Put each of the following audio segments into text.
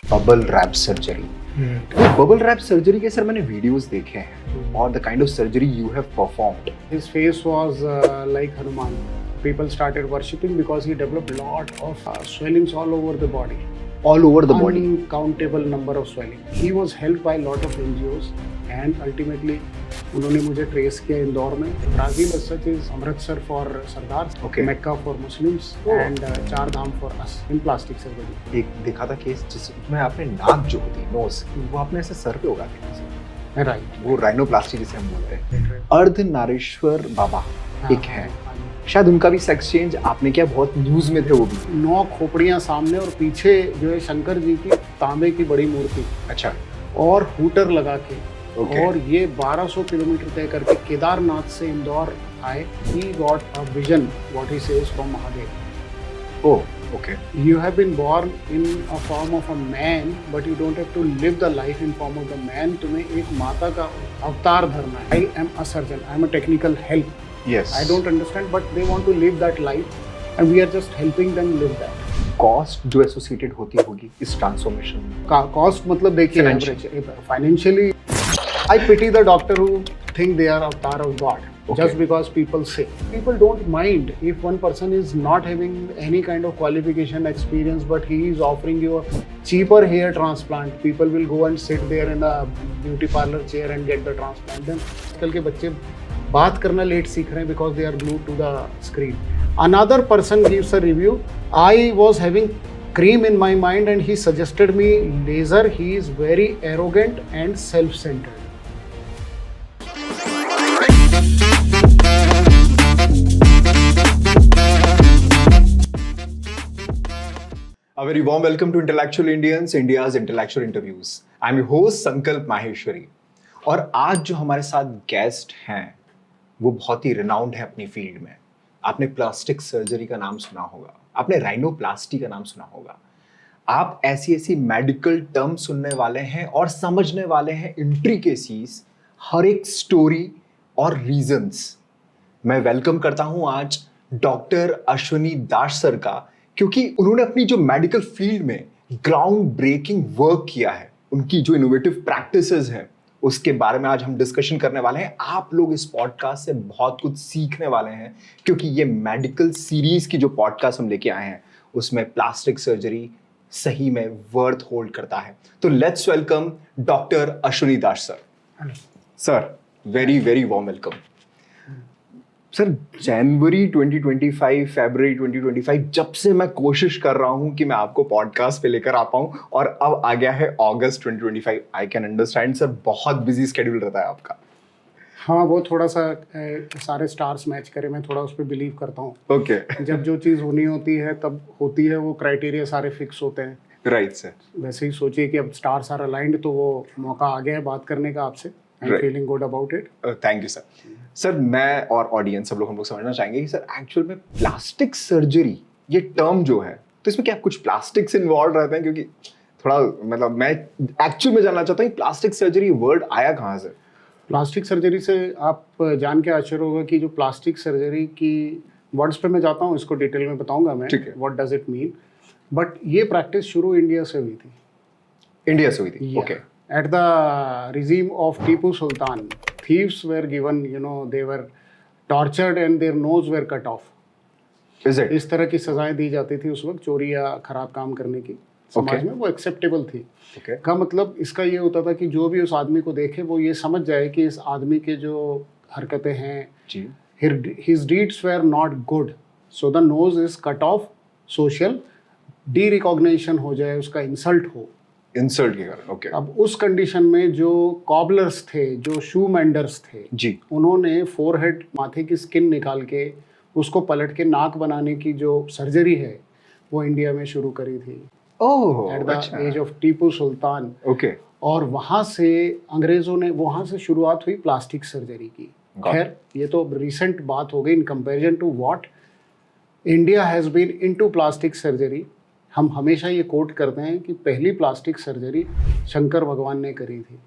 Bubble wrap surgery. Bubble wrap surgery के sir मैंने videos देखे हैं और the kind of surgery you have performed. His face was like Hanuman. People started worshipping because he developed lot of swellings all over the body. All over the body. Uncountable number of swelling. He was helped by lot of NGOs and ultimately उन्होंने मुझे trace किया इंदौर में। Brazil as such is Amritsar for Sardar, Okay. Mecca for Muslims and चार धाम for us in plastic surgery. एक देखा था case जिसमें आपने नाक जो होती नोज वो आपने ऐसे सर पे उगा दिया सर। Right. वो राइनोप्लास्टी जिसे हम बोलते हैं। अर्धनारीश्वर बाबा एक है, हाँ। शायद उनका भी सेक्स चेंज आपने किया, बहुत न्यूज में थे वो भी। 9 खोपड़ियां सामने और पीछे जो है शंकर जी की तांबे की बड़ी मूर्ति अच्छा। और हूटर लगा के Okay. और ये 1200 किलोमीटर तय करके केदारनाथ से इंदौर आए। He got a vision what he says from Mahadev. Oh okay. You have been born in a form of a man, but you don't have to live the life in form of the man. तुम्हें एक माता का अवतार धरना है। I am a surgeon. I am a technical help. Yes. I don't understand, but they want to live that life, and we are just helping them live that. Cost जो associated होती होगी इस ट्रांसफॉर्मेशन में। Cost मतलब देखिए Financial. Financially I pity the doctor who think they are avatar of God. Okay. Just because people say. People don't mind if one person is not having any kind of qualification, experience, but he is offering you a cheaper hair transplant. People will go and sit there in a beauty parlor chair and get the transplant. Then आजकल के बच्चे बात करना late सीख रहे हैं because they are glued to the screen. Another person gives a review. I was having cream in my mind and he suggested me laser. He is very arrogant and self-centered. A very warm welcome to Intellectual Indians, India's intellectual interviews. I'm your host संकल्प माहेश्वरी और आज जो हमारे साथ guest हैं वो बहुत ही renowned है अपनी फील्ड में। आपने प्लास्टिक सर्जरी का नाम सुना होगा, आपने राइनोप्लास्टी का नाम सुना होगा, आप ऐसी ऐसी मेडिकल टर्म सुनने वाले हैं और समझने वाले हैं इंट्रिकेसीज, हर एक स्टोरी और रीजंस। मैं वेलकम करता हूं आज डॉक्टर अश्विनी दास सर का, क्योंकि उन्होंने अपनी जो मेडिकल फील्ड में ग्राउंड ब्रेकिंग वर्क किया है, उनकी जो इनोवेटिव प्रैक्टिसेस हैं उसके बारे में आज हम डिस्कशन करने वाले हैं। आप लोग इस पॉडकास्ट से बहुत कुछ सीखने वाले हैं, क्योंकि ये मेडिकल सीरीज की जो पॉडकास्ट हम लेके आए हैं उसमें प्लास्टिक सर्जरी सही में वर्थ होल्ड करता है। तो let's welcome doctor Ashwini Das sir. Sir very very warm welcome. Sir जनवरी 2025, फरवरी 2025 जब से मैं कोशिश कर रहा हूं कि मैं आपको पॉडकास्ट पे लेकर आ पाऊं और अब आ गया है अगस्त 2025। आई कैन अंडरस्टैंड सर, बहुत बिजी स्केड्यूल रहता है आपका। हाँ, वो थोड़ा सा सारे स्टार्स मैच करे, मैं थोड़ा उस पर बिलीव करता हूँ। ओके। जब जो चीज़ होनी होती है तब होती है, वो क्राइटेरिया सारे फिक्स होते हैं। Right sir. वैसे ही सोचिए कि अब स्टार्स आर अलाइंड, तो वो मौका आ गया है बात करने का आपसे। I am feeling good about it. Thank you sir. Sir मैं और ऑडियंस सब लोग हम लोग समझना चाहेंगे कि सर एक्चुअल में प्लास्टिक सर्जरी ये टर्म जो है, तो इसमें क्या कुछ प्लास्टिक्स इन्वॉल्व रहते हैं? क्योंकि थोड़ा मतलब मैं एक्चुअल में जानना चाहता हूँ प्लास्टिक सर्जरी वर्ड आया कहाँ से? प्लास्टिक सर्जरी से आप जान के आश्चर्य होगा कि जो प्लास्टिक सर्जरी की वर्ड्स पे मैं जाता हूँ, इसको डिटेल में बताऊंगा मैं, ठीक है। What does it mean. But ये प्रैक्टिस शुरू इंडिया से हुई थी। इंडिया से हुई थी। Okay. At the regime of Tipu Sultan, thieves were given, they were tortured and their nose were cut off. Is it? इस तरह की सजाएं दी जाती थी उस वक्त, चोरी या खराब काम करने की। समाज में वो एक्सेप्टेबल थी। Okay. का मतलब इसका ये होता था कि जो भी उस आदमी को देखे वो ये समझ जाए कि इस आदमी के जो हरकतें हैं, जी। his deeds were not good, so the nose is cut off, social de-recognition हो जाए, उसका इंसल्ट हो। इंसल्ट के कारण। ओके। अब उस कंडीशन में जो कॉबलर्स थे, जो शू मेंडर्स थे जी, उन्होंने फोरहेड, माथे की स्किन निकाल के उसको पलट के नाक बनाने की जो सर्जरी है वो इंडिया में शुरू करी थी ओह एट द अच्छा। Age of Tipu Sultan. Okay. और वहाँ से अंग्रेजों ने, वहाँ से शुरुआत हुई प्लास्टिक सर्जरी की। खैर ये तो रिसेंट बात हो गई in comparison to what India has been into plastic surgery. हम हमेशा ये कोट करते हैं कि पहली प्लास्टिक सर्जरी शंकर भगवान ने करी थी।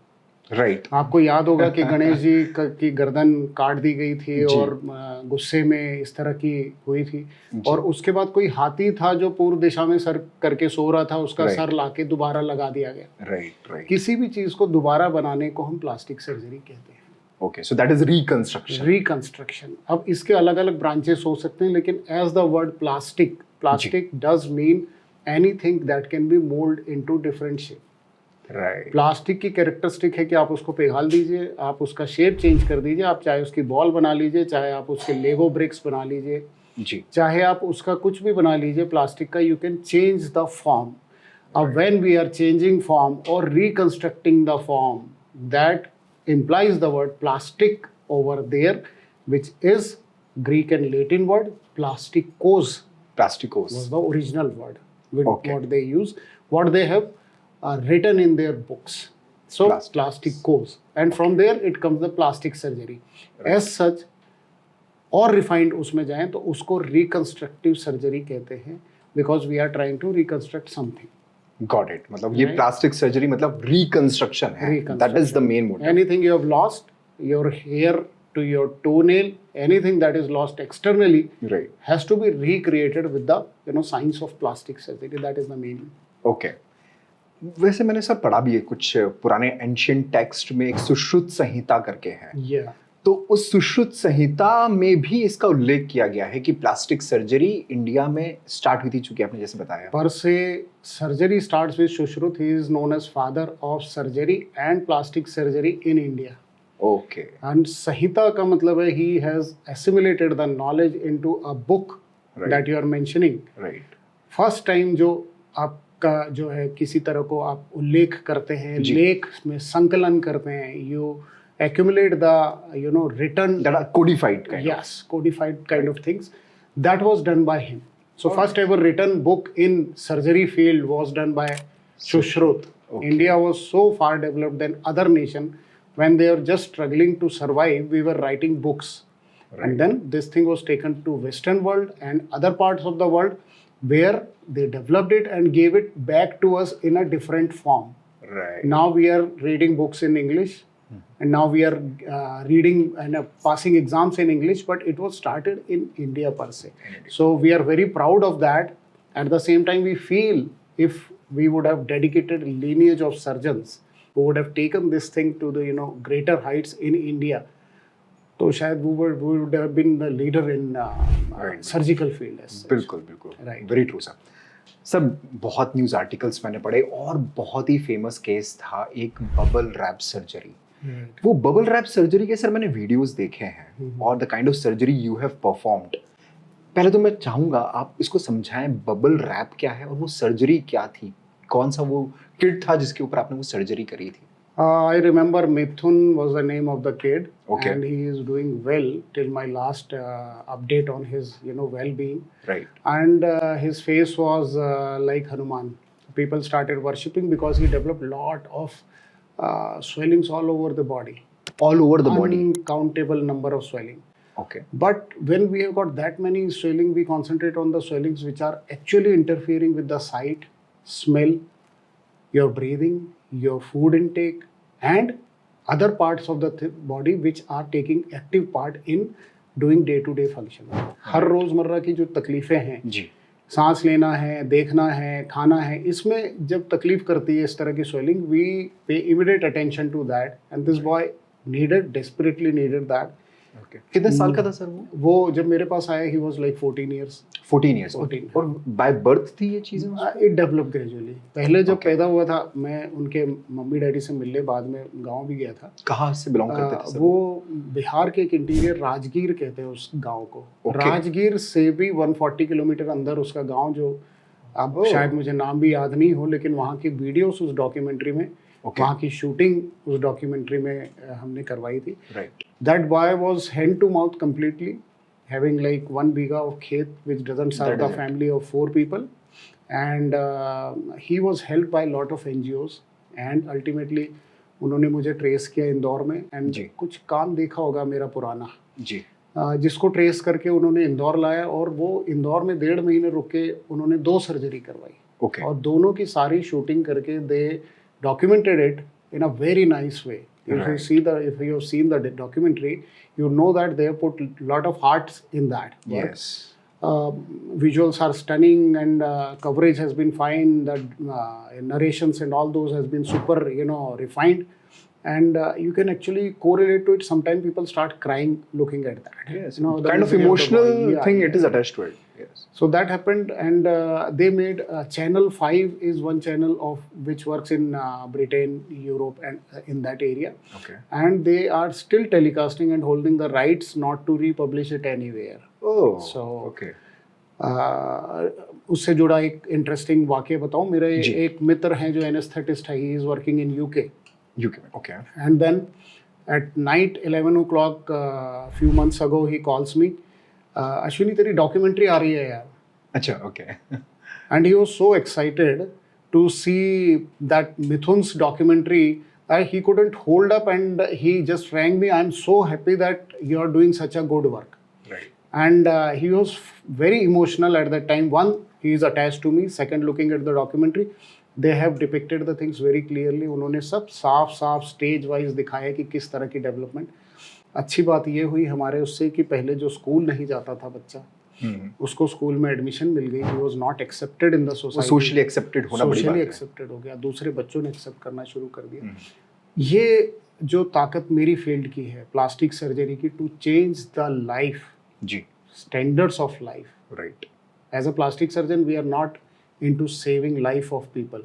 राइट। आपको याद होगा कि गणेश जी की गर्दन काट दी गई थी जी। और गुस्से में इस तरह की हुई थी। जी। और उसके बाद कोई हाथी था जो पूर्व दिशा में सर करके सो रहा था, उसका Right. सर लाके दोबारा लगा दिया गया। Right right. किसी भी चीज को दोबारा बनाने को हम प्लास्टिक सर्जरी कहते हैं, okay, so that is reconstruction. Reconstruction. अब इसके अलग अलग ब्रांचेस हो सकते हैं, लेकिन as the word plastic does mean anything that can be mould into different shape. Right. Plastic की कैरेक्टरिस्टिक है कि आप उसको पिघाल दीजिए, आप उसका शेप चेंज कर दीजिए, आप चाहे उसकी बॉल बना लीजिए, चाहे आप उसके लेगो ब्रिक्स बना लीजिए, जी। चाहे आप उसका कुछ भी बना लीजिए प्लास्टिक का, you can change the form. अब when we are changing form और reconstructing the form, that implies the word plastic over there, which is Greek and Latin word. Plastikos Plasticos. was the original word with Okay. what they use, what they have written in their books. So plasticos, and from there it comes the plastic surgery. Right. As such, और refined उसमें जाएं तो उसको reconstructive surgery कहते हैं, because we are trying to reconstruct something. Got it. मतलब ये Right. Plastic surgery मतलब रिकंस्ट्रक्शन है, that is the main motive. Anything you have lost, your hair to your toenail, anything that is lost externally right. has to be recreated with the science of plastic surgery. That is the meaning. Okay. वैसे मैंने sir पढ़ा भी है कुछ पुराने ancient text में एक सुश्रुत संहिता करके है, Yeah. तो उस सुश्रुत संहिता में भी इसका उल्लेख किया गया है कि प्लास्टिक सर्जरी इंडिया में स्टार्ट हुई थी, चूंकि आपने जैसे बताया। Per se, surgery starts with Shushruth. He is known as father of surgery and plastic surgery in India. Okay. And Sahita का मतलब है he has assimilated the knowledge into a book Right. that you are mentioning. Right. First time जो आपका जो है किसी तरह को आप उल्लेख करते हैं, जी। लेख में संकलन करते हैं, you accumulate the written, that are codified kind. yes, codified kind of things, that was done by him. So first ever written book in surgery field was done by Shushruth. Okay. India was so far developed than other nation. When they were just struggling to survive, we were writing books. Right. And then this thing was taken to Western world and other parts of the world, where they developed it and gave it back to us in a different form. Right. Now we are reading books in English, and now we are reading and passing exams in English, but it was started in India per se. So we are very proud of that. At the same time, we feel if we would have dedicated lineage of surgeons who would have taken this thing to the greater heights in India, तो शायद we would have been the leader in Right. surgical field as such. बिल्कुल बिल्कुल। Right. Very true sir. Sir बहुत news articles मैंने पढ़े और बहुत ही famous case था एक बबल रैप सर्जरी। Right. वो बबल रैप सर्जरी के सर मैंने वीडियोस देखे हैं और the kind of surgery you have performed. पहले तो मैं चाहूंगा आप इसको समझाएं, बबल रैप क्या है और वो सर्जरी क्या थी, कौन सा वो किट था जिसके ऊपर आपने वो सर्जरी करी थी? I remember Mithun was the name of the kid, Okay. and he is doing well till my last update on his well-being. Right. And his face was like Hanuman. People started worshipping because he developed lot of swellings all over the body. All over the body. Uncountable number of swelling. Okay. But when we have got that many swelling, we concentrate on the swellings which are actually interfering with the sight, smell, your breathing, your food intake, and other parts of the body which are taking active part in doing day-to-day function. हर रोजमर्रा की जो तकलीफें हैं, जी। सांस लेना है, देखना है, खाना है, इसमें जब तकलीफ करती है इस तरह की swelling, we pay immediate attention to that, and this boy desperately needed that. Okay. कितने साल का था सर वो? वो जब मेरे पास आया, he was like 14 years. 14 years. 14। और बाय बर्थ थी ये चीजें? It developed gradually. पहले जब पैदा हुआ था, मैं उनके मम्मी डैडी से मिलने बाद में गांव भी गया था। कहाँ से बिलोंग करते थे सर? वो बिहार के एक इंटीरियर राजगीर कहते हैं उस गांव को। Okay. राजगीर से भी 140 किलोमीटर अंदर उसका गांव, जो अब शायद मुझे नाम भी याद नहीं हो, लेकिन वहाँ की वीडियोस उस डॉक्यूमेंट्री में, Okay. वहाँ की शूटिंग उस डॉक्यूमेंट्री में हमने करवाई थी। Right. That boy was hand to mouth completely, having like 1 bigha of khet which doesn't serve That the is it. family of 4 people, and he was helped by a lot of NGOs, and ultimately उन्होंने मुझे trace किया इंदौर में, and जी। कुछ काम देखा होगा मेरा पुराना, जी। जिसको ट्रेस करके उन्होंने इंदौर लाया, और वो इंदौर में 1.5 महीने रुक के उन्होंने 2 सर्जरी करवाई, ओके। और दोनों की सारी शूटिंग करके they documented it in a very nice way If Right. if you have seen the documentary, you know that they have put lot of hearts in that work. Yes. Visuals are stunning, and coverage has been fine. The narrations and all those has been super, refined, and you can actually correlate to it. Sometimes people start crying looking at that. Yes. The Kind of misery the emotional boy. Yeah, thing yeah. it is attached to it. Yes. So that happened, and they made Channel 5 is one channel of which works in Britain, Europe, and in that area, Okay. and they are still telecasting and holding the rights not to republish it anywhere. Oh. So, Okay. उससे जुड़ा एक interesting वाक्य बताऊं. मेरे जी. एक मित्र हैं जो anaesthetist है. He is working in UK, UK. Okay. and then at night 11 o'clock few months ago he calls me, Ashwini तेरी डॉक्यूमेंट्री आ रही है यार. अच्छा. Okay. And he was so excited to see that Mithun's documentary that he couldn't hold up, and he just rang me. I'm so happy that you are doing such a good work. Right. And he was very emotional at that time. One, he is attached to me. Second, looking at the documentary, they have depicted the things very clearly. उन्होंने सब साफ साफ stage wise दिखाया कि किस तरह की development. अच्छी बात ये हुई हमारे उससे कि पहले जो स्कूल नहीं जाता था बच्चा, उसको स्कूल में एडमिशन मिल गई. He was not accepted in the वो सोसाइटी. सोशली एक्सेप्टेड होना बड़ी बात सोशली है. एक्सेप्टेड हो गया. दूसरे बच्चों ने एक्सेप्ट करना शुरू कर दिया. ये जो ताकत मेरी फील्ड की है प्लास्टिक सर्जरी की, टू चेंज द लाइफ, जी. standards of life. Right. As a plastic surgeon, we are not into saving life of people.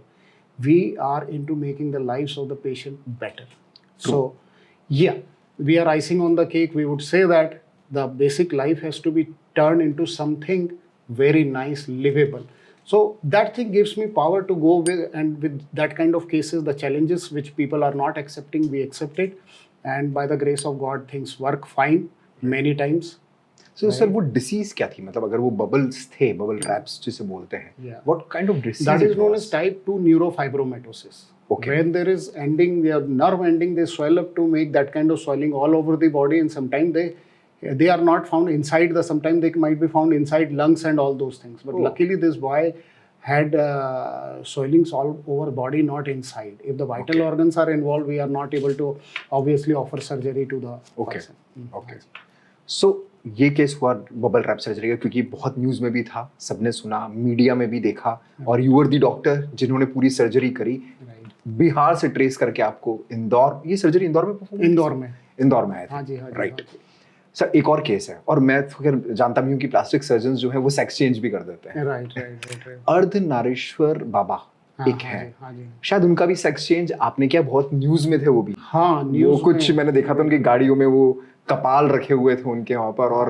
We are into making the lives of the patient better. So, yeah, we are icing on the cake. We would say that the basic life has to be turned into something very nice, livable. So that thing gives me power to go with, and with that kind of cases, the challenges which people are not accepting, we accept it. And by the grace of God, things work fine many times. So sir वो disease क्या थी, मतलब अगर वो bubbles थे, bubble raps जिसे बोलते हैं, Yeah. what kind of disease That is it known was? as type 2 neurofibromatosis. Okay. When there is ending, their nerve ending, they swell up to make that kind of swelling all over the body, and sometimes they are not found inside the. Sometimes they might be found inside lungs and all those things. But Oh. luckily, this boy had swellings all over body, not inside. If the vital Okay. organs are involved, we are not able to obviously offer surgery to the Okay. person. Okay. So ये case हुआ bubble wrap surgery का, क्योंकि बहुत news में भी था, सबने सुना, मीडिया में भी देखा, और यू वर द डॉक्टर जिन्होंने पूरी सर्जरी करी. Right. बिहार से ट्रेस करके आपको इंदौर, ये सर्जरी इंदौर में perform हुई? इंदौर में. इंदौर में आया था. हाँ जी, हाँ जी. राइट. हाँ जी. सर एक और केस है, और मैं फिर जानता भी हूँ कि प्लास्टिक सर्जन जो है वो सेक्स चेंज भी कर देते हैं. Right, right, right, right. Ardhanarishvara बाबा हाँ, एक हाँ है, जी, हाँ जी. शायद उनका भी सेक्स चेंज आपने किया, बहुत न्यूज में थे वो भी. हाँ, वो न्यूज़ कुछ में. मैंने देखा था उनकी गाड़ियों में वो कपाल रखे हुए थे उनके वहां पर, और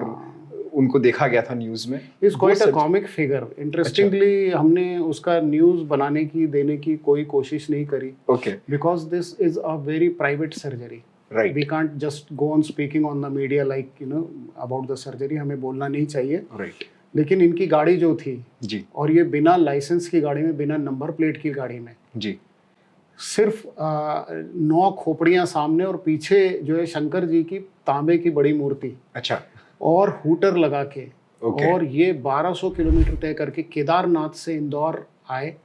उनको देखा गया था न्यूज में. इज क्वाइट अ वो कॉमिक फिगर. इंटरेस्टिंगली हमने उसका न्यूज बनाने की, देने की कोई कोशिश नहीं करी, okay. Because this is a very private surgery. Right. We can't just go on speaking on the media like about the surgery. हमें बोलना नहीं चाहिए. राइट. लेकिन इनकी गाड़ी जो थी, जी. और ये बिना लाइसेंस की गाड़ी में, बिना नंबर प्लेट की गाड़ी में, जी. सिर्फ 9 खोपड़ियां सामने, और पीछे जो है शंकर जी की तांबे की बड़ी मूर्ति, अच्छा. और हूटर लगा के. Okay. और ये 1200 किलोमीटर तय करके केदारनाथ से इंदौर आए.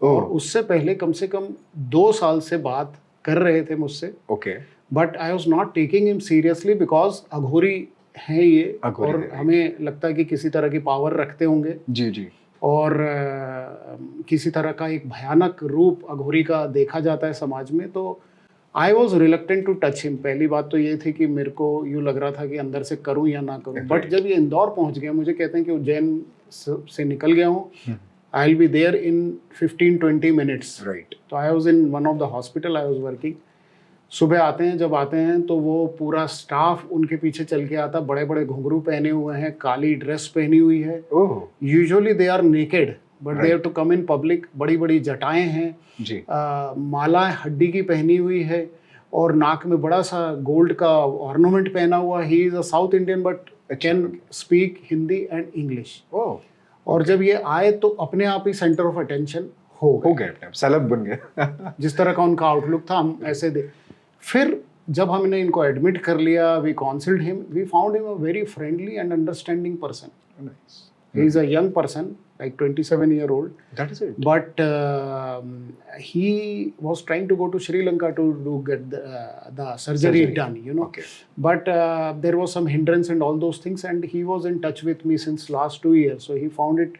और उससे पहले कम से कम 2 साल से बात कर रहे थे मुझसे. Okay. But I was not taking him seriously because Aghori हैं ये, अघोरी और हैं. हमें लगता है कि किसी तरह की पावर रखते होंगे, जी. जी. और किसी तरह का एक भयानक रूप अघोरी का देखा जाता है समाज में. तो I was reluctant to touch him. पहली बात तो ये थी कि मेरे को यूँ लग रहा था कि अंदर से करूँ या ना करूँ. बट जब ये इंदौर पहुँच गया, मुझे कहते हैं कि उज्जैन से निकल गया हूँ, I will be there in 15-20 minutes. Right. तो I was in one of the hospital I was working. सुबह आते हैं, जब आते हैं तो वो पूरा स्टाफ उनके पीछे चल के आता. बड़े बड़े घुंघरू पहने हुए हैं, काली ड्रेस पहनी हुई है. Oh. Usually they are naked, but they Right. Have to come in public. बड़ी बड़ी जटाएं हैं, जी. माला हड्डी की पहनी हुई है, और नाक में बड़ा सा गोल्ड का ऑर्नामेंट पहना हुआ. He is a South Indian but can speak Hindi and English. Oh. और जब ये आए तो अपने आप ही सेंटर ऑफ अटेंशन हो हो गए. गए, सेलेब बन गए. जिस तरह का उनका आउटलुक था, हम ऐसे दे. फिर जब हमने इनको एडमिट कर लिया, we counselled him, we found him a very friendly and understanding person. Nice. He is a young person, like 27-year-old. That is it. But he was trying to go to Sri Lanka to get the surgery done, you know. Okay. But there was some hindrance and all those things, and he was in touch with me since last 2 years. So he found it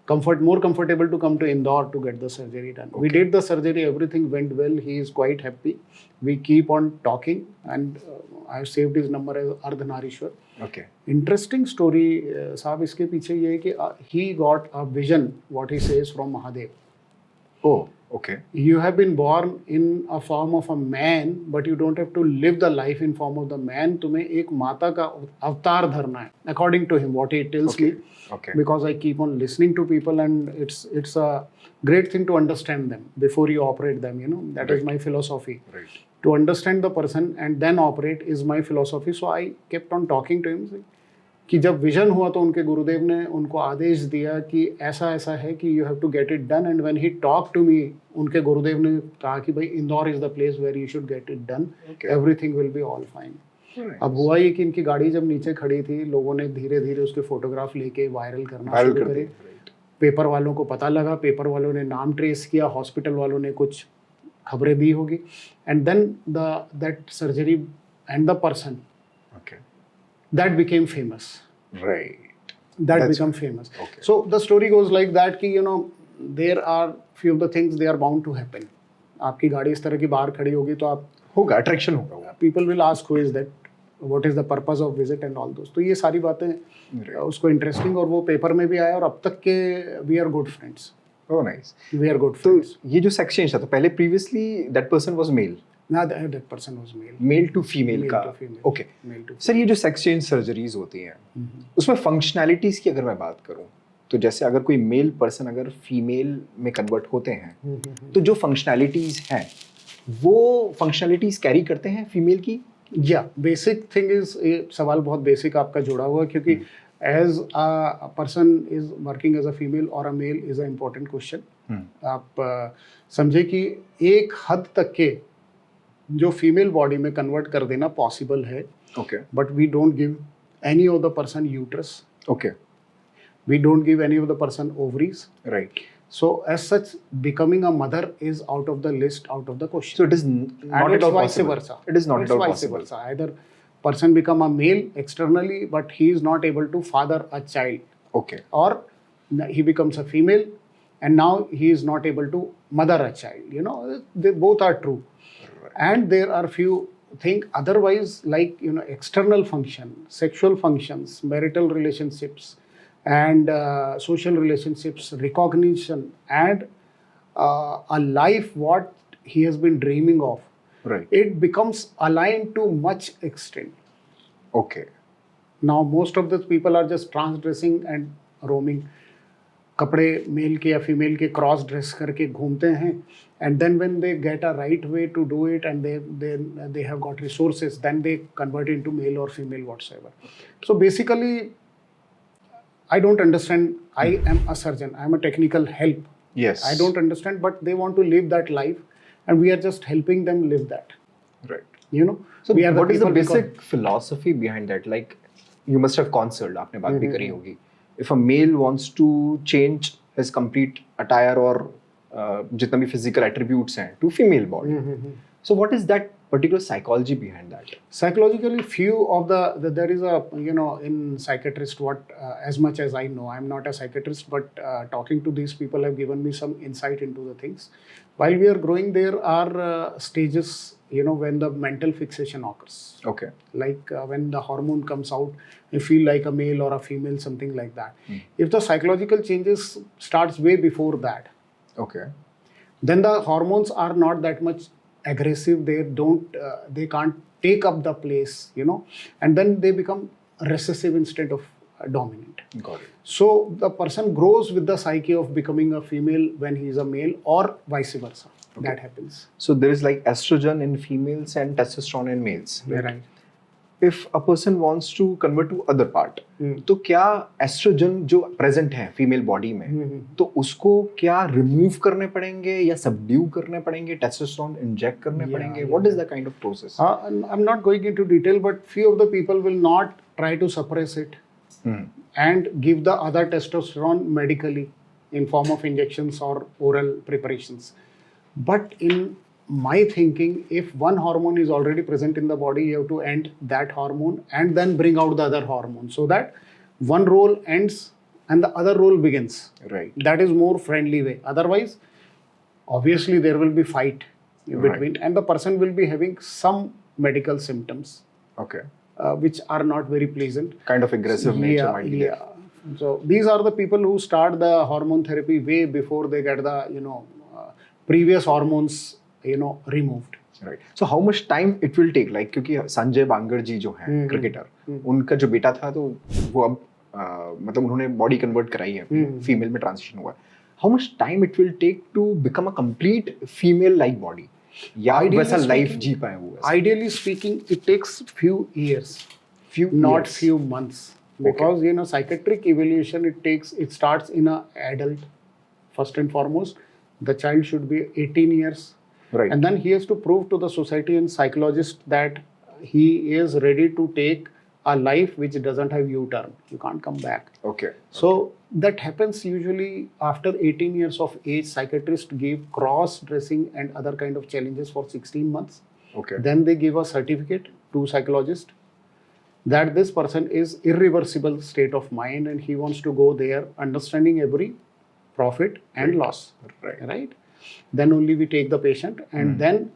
more comfortable to come to Indore to get the surgery done. We did the surgery, everything went well. He is quite happy. We keep on talking, and I've saved his number as Ardhanarishwar. Okay. Interesting story, साहब इसके पीछे ये है कि he got a vision, what he says, from Mahadev. Oh, okay. You have been born in a form of a man, but you don't have to live the life in form of the man. तुम्हें एक माता का अवतार धरना है, according to him, what he tells me. Okay. Because I keep on listening to people, and it's a great thing to understand them before you operate them. You know, that is my philosophy. Right. To understand the person and then operate is my philosophy. So I kept on talking to him. कि जब vision हुआ तो उनके गुरुदेव ने उनको आदेश दिया कि ऐसा ऐसा है कि you have to get it done. And when he talk to me, उनके गुरुदेव ने कहा कि भाई Indore is the place where you should get it done, everything will be all fine. अब हुआ ये कि इनकी गाड़ी जब नीचे खड़ी थी, लोगों ने धीरे धीरे उसके फोटोग्राफ लेके वायरल करना शुरू करे. पेपर वालों को पता लगा, पेपर वालों ने नाम ट्रेस किया, हॉस्पिटल वालों ने कुछ खबरें दी होगी, and then that surgery and the person that became famous. Right. That became famous. Okay. So the story goes like that कि you know there are few of the things they are bound to happen. आपकी गाड़ी इस तरह की बाहर खड़ी होगी तो आप होगा, attraction होगा. People will ask who is that, what is the purpose of visit and all those. तो ये सारी बातें उसको interesting, और वो पेपर में भी आया, और अब तक के we are good friends. Oh nice. We are good friends. तो ये जो sex change था, तो पहले previously that person was male. No, that person was male. Male to female का. to female. Okay. Male to sir, ये जो sex change surgeries होती हैं, उसमें functionalities की अगर मैं बात करूं, तो जैसे अगर कोई मेल पर्सन अगर फीमेल में कन्वर्ट होते हैं, तो जो फंक्शनैलिटीज हैं वो फंक्शनैलिटीज कैरी करते हैं फीमेल की. या बेसिक थिंग इज, सवाल बहुत बेसिक आपका जुड़ा हुआ, क्योंकि as a person is working as a female और a male is a important question. आप समझे कि एक हद तक के जो फीमेल बॉडी में कन्वर्ट कर देना पॉसिबल है. Okay. But we don't give any of the person uterus. Okay. We don't give any of the person ovaries. Right. So as such, becoming a mother is out of the list, out of the question. So it is not at all vice possible. versa. It is not It's at all vice possible. versa. Either person become a male externally, but he is not able to father a child, Okay. or he becomes a female and now he is not able to mother a child. You know, they both are true. And there are few things otherwise, like, you know, external function, sexual functions, marital relationships, and social relationships, recognition, and a life what he has been dreaming of. Right. It becomes aligned to much extent. Okay. Now most of the people are just transdressing and roaming. कपड़े mail के या female के cross dress करके घूमते हैं, and then when they get a right way to do it and they have got resources, then they convert into male or female whatsoever. So basically, I don't understand. I am a surgeon. I am a technical help. Yes. I don't understand, but they want to live that life, and we are just helping them live that. Right. You know. So we are what is the people basic philosophy behind that? Like, you must have consulted. आपने बात भी करी होगी. If a male wants to change his complete attire or जितना भी physical attributes हैं to female body, so what is that particular psychology behind that? Psychologically, few of the there is a, you know, in psychiatrist, what as much as I know, I'm not a psychiatrist, but talking to these people have given me some insight into the things. While we are growing, there are stages, you know, when the mental fixation occurs. Okay. Like when the hormone comes out, you feel like a male or a female, something like that. If the psychological changes starts way before that, Okay. then the hormones are not that much aggressive. They can't take up the place, you know, and then they become recessive instead of dominant. Got it. So the person grows with the psyche of becoming a female when he is a male, or vice versa. That happens. So there is like estrogen in females and testosterone in males. Right. If a person wants to convert to other part, तो क्या oestrogen जो present है female body में, तो उसको क्या remove करने पड़ेंगे या सबड्यू करने पड़ेंगे, टेस्टोस्टेरोन इंजेक्ट करने पड़ेंगे? What is the kind of process? I'm not going into detail, but few of the people will not try to suppress it and give the other testosterone medically. in form of injections or oral preparations. But in my thinking, if one hormone is already present in the body, you have to end that hormone and then bring out the other hormone, so that one role ends and the other role begins. Right. That is more friendly way. Otherwise, obviously there will be fight in between, and the person will be having some medical symptoms Okay. which are not very pleasant. Kind of aggressive nature might be there. So these are the people who start the hormone therapy way before they get the previous hormones removed. Right. So how much time it will take? Like क्योंकि संजय बांगर जी जो हैं cricketer, उनका जो बेटा था तो वो अब मतलब उन्होंने बॉडी कन्वर्ट कराई है, फीमेल में ट्रांजिशन हुआ है. How much time it will take to become a complete female like body? या वैसा लाइफ जी पाए वो? Ideally speaking, it takes few years, not few months, because psychiatric evolution it starts in a adult. First and foremost, the child should be 18 years. Right. And then he has to prove to the society and psychologist that he is ready to take a life which doesn't have U-turn. You can't come back. Okay. So that happens usually after 18 years of age. Psychiatrists give cross-dressing and other kind of challenges for 16 months. Okay. Then they give a certificate to psychologist that this person is irreversible state of mind and he wants to go there, understanding every profit and loss. Right. Then only we take the patient, and then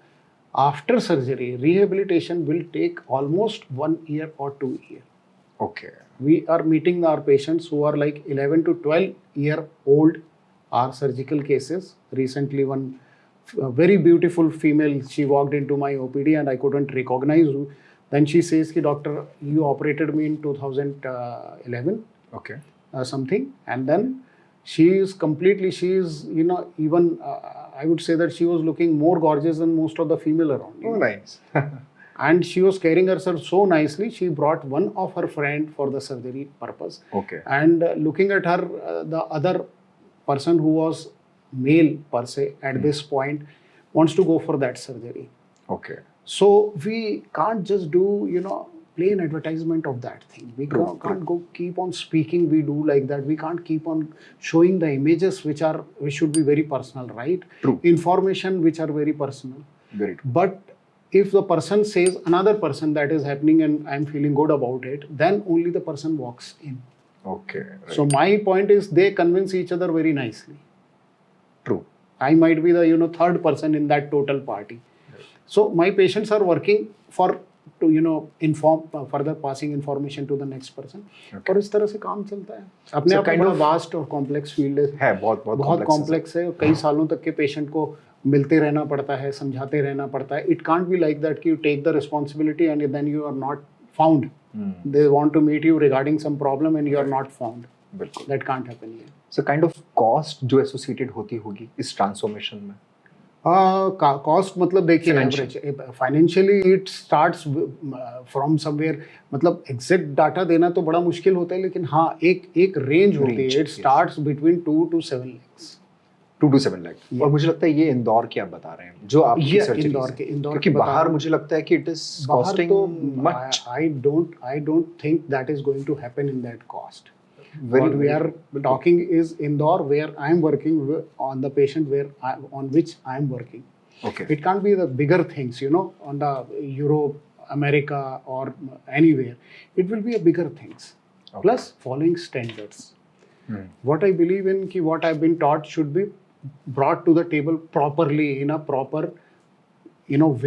after surgery, rehabilitation will take almost 1 year or 2 years. Okay. We are meeting our patients who are like 11 to 12 year old, are surgical cases. Recently, one very beautiful female, she walked into my OPD and I couldn't recognize her. Then she says, doctor, you operated me in 2011. Okay. Something. And then she is even I would say that she was looking more gorgeous than most of the female around. Oh, nice. And she was carrying herself so nicely. She brought one of her friend for the surgery purpose. Okay. And looking at her, the other person who was male per se at this point wants to go for that surgery. Okay. So we can't just do, plain advertisement of that thing. We can't go keep on speaking. We do like that. We can't keep on showing the images which should be very personal, right? True. Information which are very personal. Very true. But if the person says another person that is happening and I'm feeling good about it, then only the person walks in. Okay. Right. So my point is they convince each other very nicely. True. I might be the third person in that total party. Right. So my patients are working to inform further passing information to the next person. और इस तरह से काम चलता है. अपने आप में बड़ा वास्ट और कॉम्प्लेक्स फील्ड है. बहुत कॉम्प्लेक्स है. कई सालों तक के पेशेंट को मिलते रहना पड़ता है, समझाते रहना पड़ता है. It can't be like that कि you take the responsibility and then you are not found. They want to meet you regarding some problem and you are not found. बिल्कुल. That can't happen here. So kind of cost जो associated होती होगी इस transformation में? Cost मतलब देखिए average financially it starts from somewhere. मतलब exact data देना तो बड़ा मुश्किल होता है, लेकिन हाँ एक रेंज होती है. It starts between 2 to 7 lakhs. 2 to 7 lakh. और मुझे लगता है ये इंदौर की आप बता रहे हैं जो आपकी सर्जरी इंदौर क्योंकि बाहर मुझे लगता है कि it is costing much. I don't think that is going to happen in that cost. What we are talking is Indore, where I am working on the patient on which I am working. Okay. It can't be the bigger things, on the Europe, America, or anywhere. It will be a bigger things. Okay. Plus following standards. What I believe in, what I've been taught should be brought to the table properly in a proper,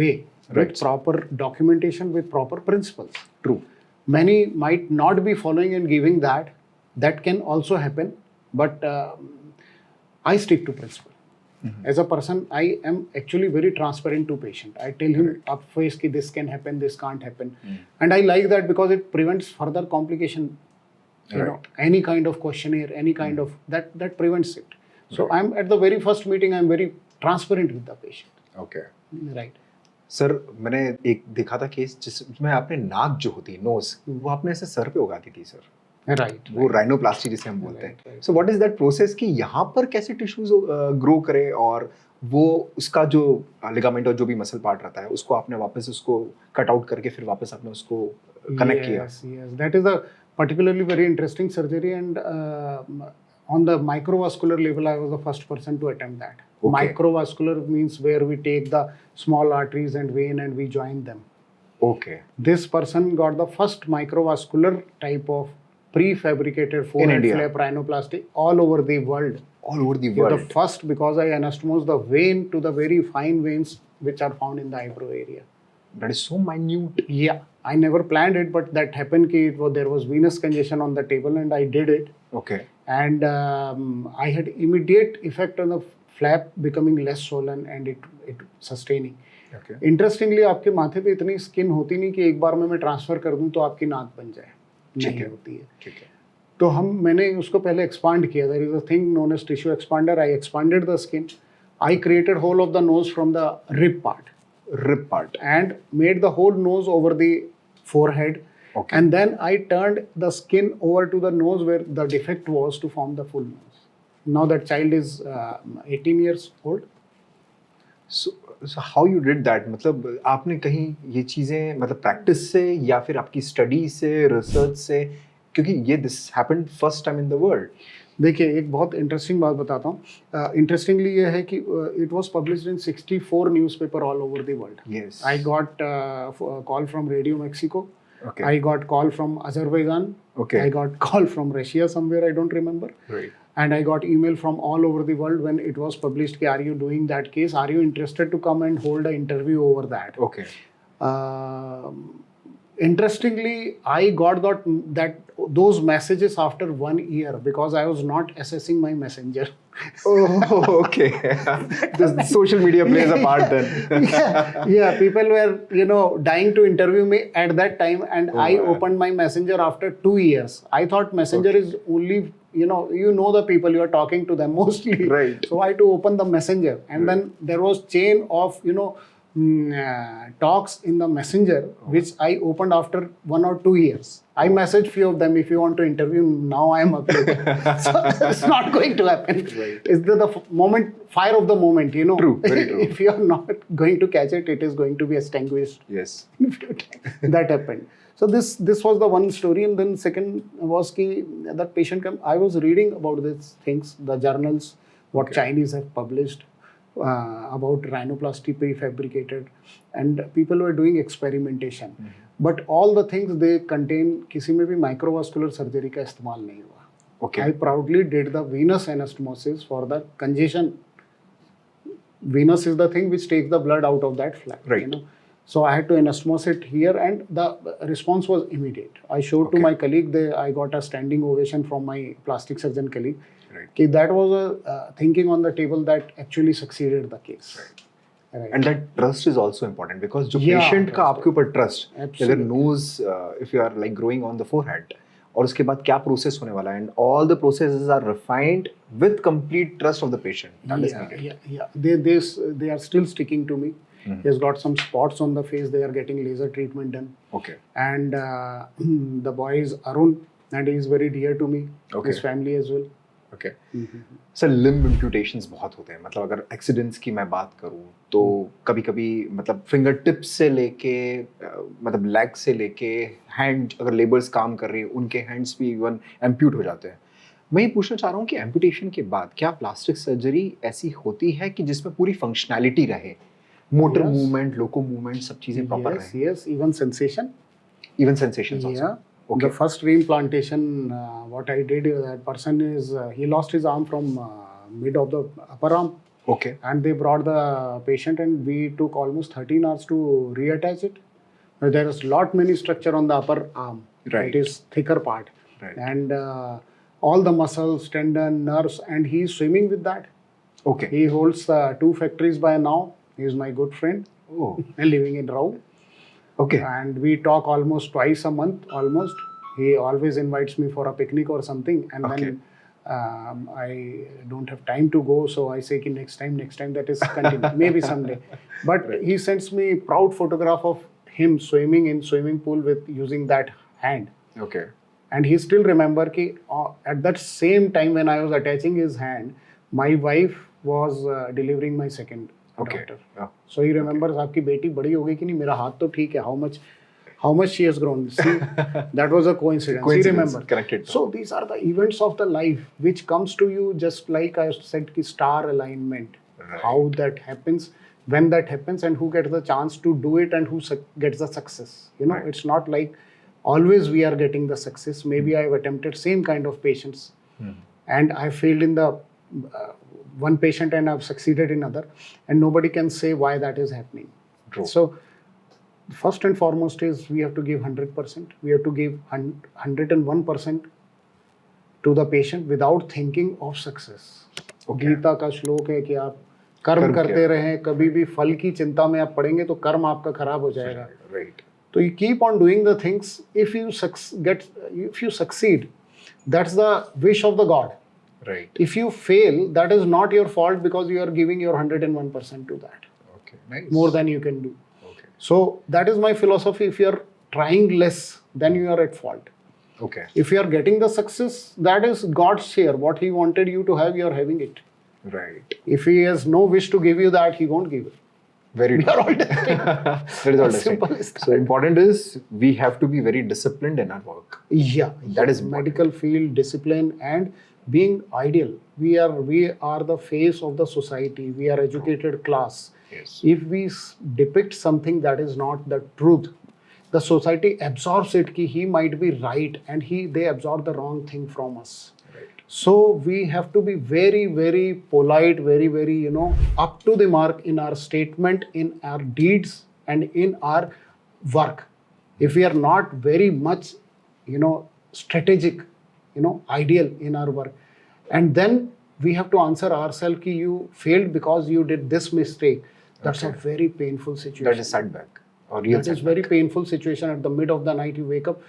way. Right. With proper documentation, with proper principles. True. Many might not be following and giving that. That can also happen, but I stick to principle. As a person, I am actually very transparent to patient. I tell him up face ki this can happen, this can't happen, and I like that because it prevents further complication. Any kind of questionnaire, any kind of that prevents it. So I'm at the very first meeting, I'm very transparent with the patient. Okay. Right. Sir मैंने एक देखा था case जिसमें आपने नाक जो होती है नोज वो आपने ऐसे सर पे उगाती थी सर. राइट. वो राइनोप्लास्टी जिसे हम बोलते हैं. So what is that process कि यहाँ पर कैसे टिश्यूज ग्रो करे और वो उसका जो लिगामेंट और जो भी मसल पार्ट रहता है उसको आपने वापस उसको कट आउट करके फिर वापस आपने उसको कनेक्ट किया. Yes, that is a particularly very interesting surgery, and on the microvascular level, I was the first person to attempt that. Okay. Microvascular means where we take the small arteries and vein and we join them. Okay. This person got the first microvascular type of prefabricated forehead India. flap rhinoplasty all over the world. All over the You're world. the first because I anastomosed the vein to the very fine veins which are found in the eyebrow area. That is so minute. Yeah, I never planned it, but that happened. There was venous congestion on the table, and I did it. Okay. And I had immediate effect on the flap becoming less swollen and it sustaining. Okay. Interestingly आपके माथे पे इतनी skin होती नहीं कि एक बार में मैं ट्रांसफर कर दूं तो आपकी नाक बन जाए, नहीं होती है. ठीक है. तो मैंने उसको पहले एक्सपांड किया. There is a thing known as tissue expander. I expanded the skin. I created whole of the nose from the rib part and made the whole nose over the forehead. Okay. And then I turned the skin over to the nose where the defect was to form the full nose. Now that child is 18 years old. So how you did that? मतलब आपने कहीं ये चीजें मतलब practice से या फिर आपकी स्टडी से, रिसर्च से, क्योंकि ये this happened first time in the world. देखिए एक बहुत इंटरेस्टिंग बात बताता हूँ. इंटरेस्टिंगली ये है कि it was published in 64 newspaper all over the world. Yes. I got call from radio Mexico. Okay. I got call from Azerbaijan. Okay. I got call from Russia somewhere, I don't remember. Right. And I got email from all over the world when it was published. Are you doing that case? Are you interested to come and hold an interview over that? Okay. Interestingly, I got those messages after 1 year because I was not assessing my messenger. Oh, okay. The social media plays a part then. yeah, people were dying to interview me at that time, and I opened my messenger after 2 years. I thought messenger is only the people you are talking to them mostly. Right. So I had to open the messenger, and then there was chain of talks in the messenger which I opened after 1 or 2 years. I messaged few of them, if you want to interview, now I am available. So it's not going to happen. Right. It's the moment, fire of the moment, True, very true. If you are not going to catch it, it is going to be extinguished. Yes. That happened. So this was the one story, and then second was that patient came. I was reading about these things, the journals, what Chinese have published about rhinoplasty prefabricated, and people were doing experimentation. But all the things they contain, किसी में भी microvascular surgery का इस्तेमाल नहीं हुआ. Okay. I proudly did the venous anastomosis for the congestion. Venous is the thing which takes the blood out of that flap. Right. So I had to anastomose it here, and the response was immediate. I showed to my colleague. I got a standing ovation from my plastic surgeon colleague. Right. That was a thinking on the table that actually succeeded the case. Right. And that trust is also important because जो Yeah, patient का आपके ऊपर trust, Absolutely. अगर knows if you are like growing on the forehead, और उसके बाद क्या process होने वाला है, and all the processes are refined with complete trust of the patient. That is needed. Yeah. They are still sticking to me. He's got some spots on the face. They are getting laser treatment done. Okay. And the boy is Arun, and he is very dear to me. Okay. His family as well. Okay. Sir limb amputations बहुत होते हैं. मतलब अगर accidents की मैं बात करूं तो कभी कभी मतलब फिंगर टिप्स से लेके मतलब लेग से लेके हैंड, अगर लेबर्स काम कर रही हैं उनके हैंड्स भी इवन एम्प्यूट हो जाते हैं. मैं ये पूछना चाह रहा हूँ कि एम्प्यूटेशन के बाद क्या प्लास्टिक सर्जरी ऐसी होती है कि जिसमें पूरी फंक्शनैलिटी रहे, मोटर मूवमेंट, लोको मूवमेंट, सब चीजें प्रॉपर रहे? Yes, even sensation. Even sensations also. Yeah. Okay. The first reimplantation, what I did, that person he lost his arm from mid of the upper arm, Okay. and they brought the patient, and we took almost 13 hours to reattach it. There is many structure on the upper arm. Right. It is thicker part. Right. And all the muscles, tendon, nerves, and he is swimming with that. Okay. He holds 2 factories by now. He is my good friend, Oh. living in Rao. Okay. And we talk almost twice a month, almost. He always invites me for a picnic or something, and Okay. then I don't have time to go, so I say next time, that is continue, maybe someday. But he sends me proud photograph of him swimming in swimming pool with using that hand. Okay. And he still remember at that same time when I was attaching his hand, my wife was delivering my second Okay. daughter. Yeah. So he remembers, आपकी बेटी बड़ी हो गई कि नहीं, मेरा हाथ तो ठीक है. how much she has grown. See, that was a coincidence. He remember. Corrected. So these are the events of the life which comes to you, just like I said, ki star alignment. Right. How that happens, when that happens, and who gets the chance to do it, and who gets the success. You know, Right. it's not like always we are getting the success. Maybe I have attempted same kind of patients, and I failed in the one patient, and I've succeeded in other, and nobody can say why that is happening. True. So first and foremost is we have to give 100%. We have to give 101% to the patient without thinking of success. Okay. Gita का श्लोक है कि आप कर्म करते क्या? रहें, कभी भी फल की चिंता में आप पड़ेंगे तो कर्म आपका खराब हो जाएगा. Right. तो you keep on doing the things. If you succeed, that's the wish of the God. Right. If you fail, that is not your fault, because you are giving your 101% to that, Okay. Nice. more than you can do. Okay. So that is my philosophy. If you are trying less, then you are at fault. Okay. If you are getting the success, that is God's share. What He wanted you to have, you are having it. Right. If He has no wish to give you that, He won't give it. Very We true. are all destined. That is all As simple destined. as that. So important is we have to be very disciplined in our work. Yeah, That is important. medical field, discipline, and being ideal. We are the face of the society. We are educated class. Yes. If we depict something that is not the truth, the society absorbs it. Ki he might be right, and they absorb the wrong thing from us. Right. So we have to be very, very polite, very, very, up to the mark in our statement, in our deeds, and in our work. If we are not very much, strategic, ideal in our work, and then we have to answer ourselves कि you failed because you did this mistake. That's a very painful situation. That is setback or real That is setback. very painful situation. At the mid of the night, you wake up.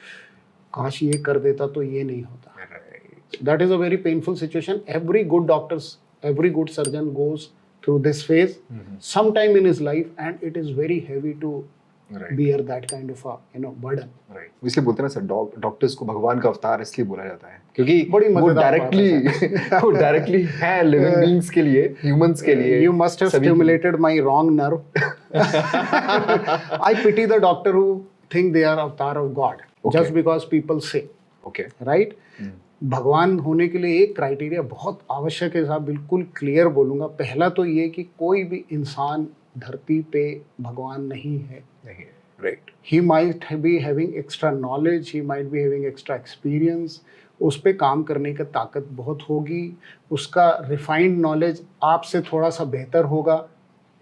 काश ये कर देता तो ये नहीं होता. Right. That is a very painful situation. Every good doctors, every good surgeon goes through this phase sometime in his life, and it is very heavy to Right. bear that kind of a burden. Right. इसलिए बोलते हैं ना sir, doctors को भगवान का अवतार इसलिए बोला जाता है क्योंकि बड़ी वो मजेदार बात है वो डायरेक्टली है लिविंग बीइंग्स के लिए, ह्यूमंस के लिए. You must have stimulated my wrong nerve. I pity the doctor who think they are avatar of God, Okay. just because people say, okay. right? भगवान होने के लिए एक क्राइटेरिया बहुत आवश्यक है साहब, बिल्कुल क्लियर बोलूंगा. पहला तो ये कि कोई भी इंसान धरती पे भगवान नहीं है. नहीं. Right. He might be having extra knowledge, he might be having extra experience. उस पे काम करने की ताकत बहुत होगी, उसका रिफाइंड नॉलेज आपसे थोड़ा सा बेहतर होगा,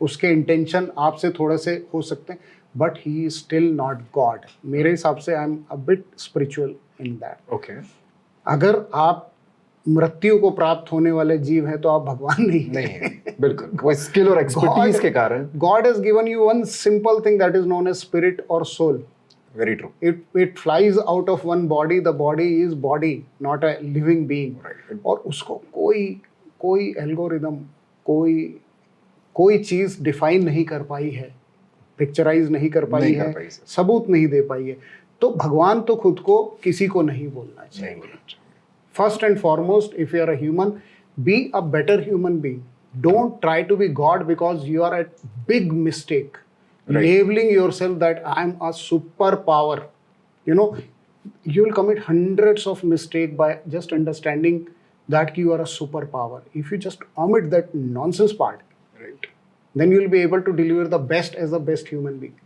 उसके इंटेंशन आपसे थोड़ा से हो सकते हैं, but he is still not God. मेरे हिसाब से आई am a bit spiritual in that. Okay. अगर आप मृत्यु को प्राप्त होने वाले जीव हैं तो आप भगवान नहीं नहीं है. बिल्कुल. वो स्किल और एक्सपर्टीज के कारण. God has given you one simple thing that is known as spirit और soul. Very true. It flies out of one body. The body is body, not a living being. Right. और उसको कोई algorithm, कोई चीज define नहीं कर पाई है, picturise नहीं कर पाई नहीं है, कर पाई सर. सबूत नहीं दे पाई है. तो भगवान तो खुद को किसी को नहीं बोलना चाहिए. नहीं बोलना चाहिए. First and foremost, if you are a human, be a better human being. Don't try to be God, because you are at big mistake. Right. Labeling yourself that I am a superpower. You will commit hundreds of mistakes by just understanding that you are a superpower. If you just omit that nonsense part, Right. then you will be able to deliver the best as the best human being.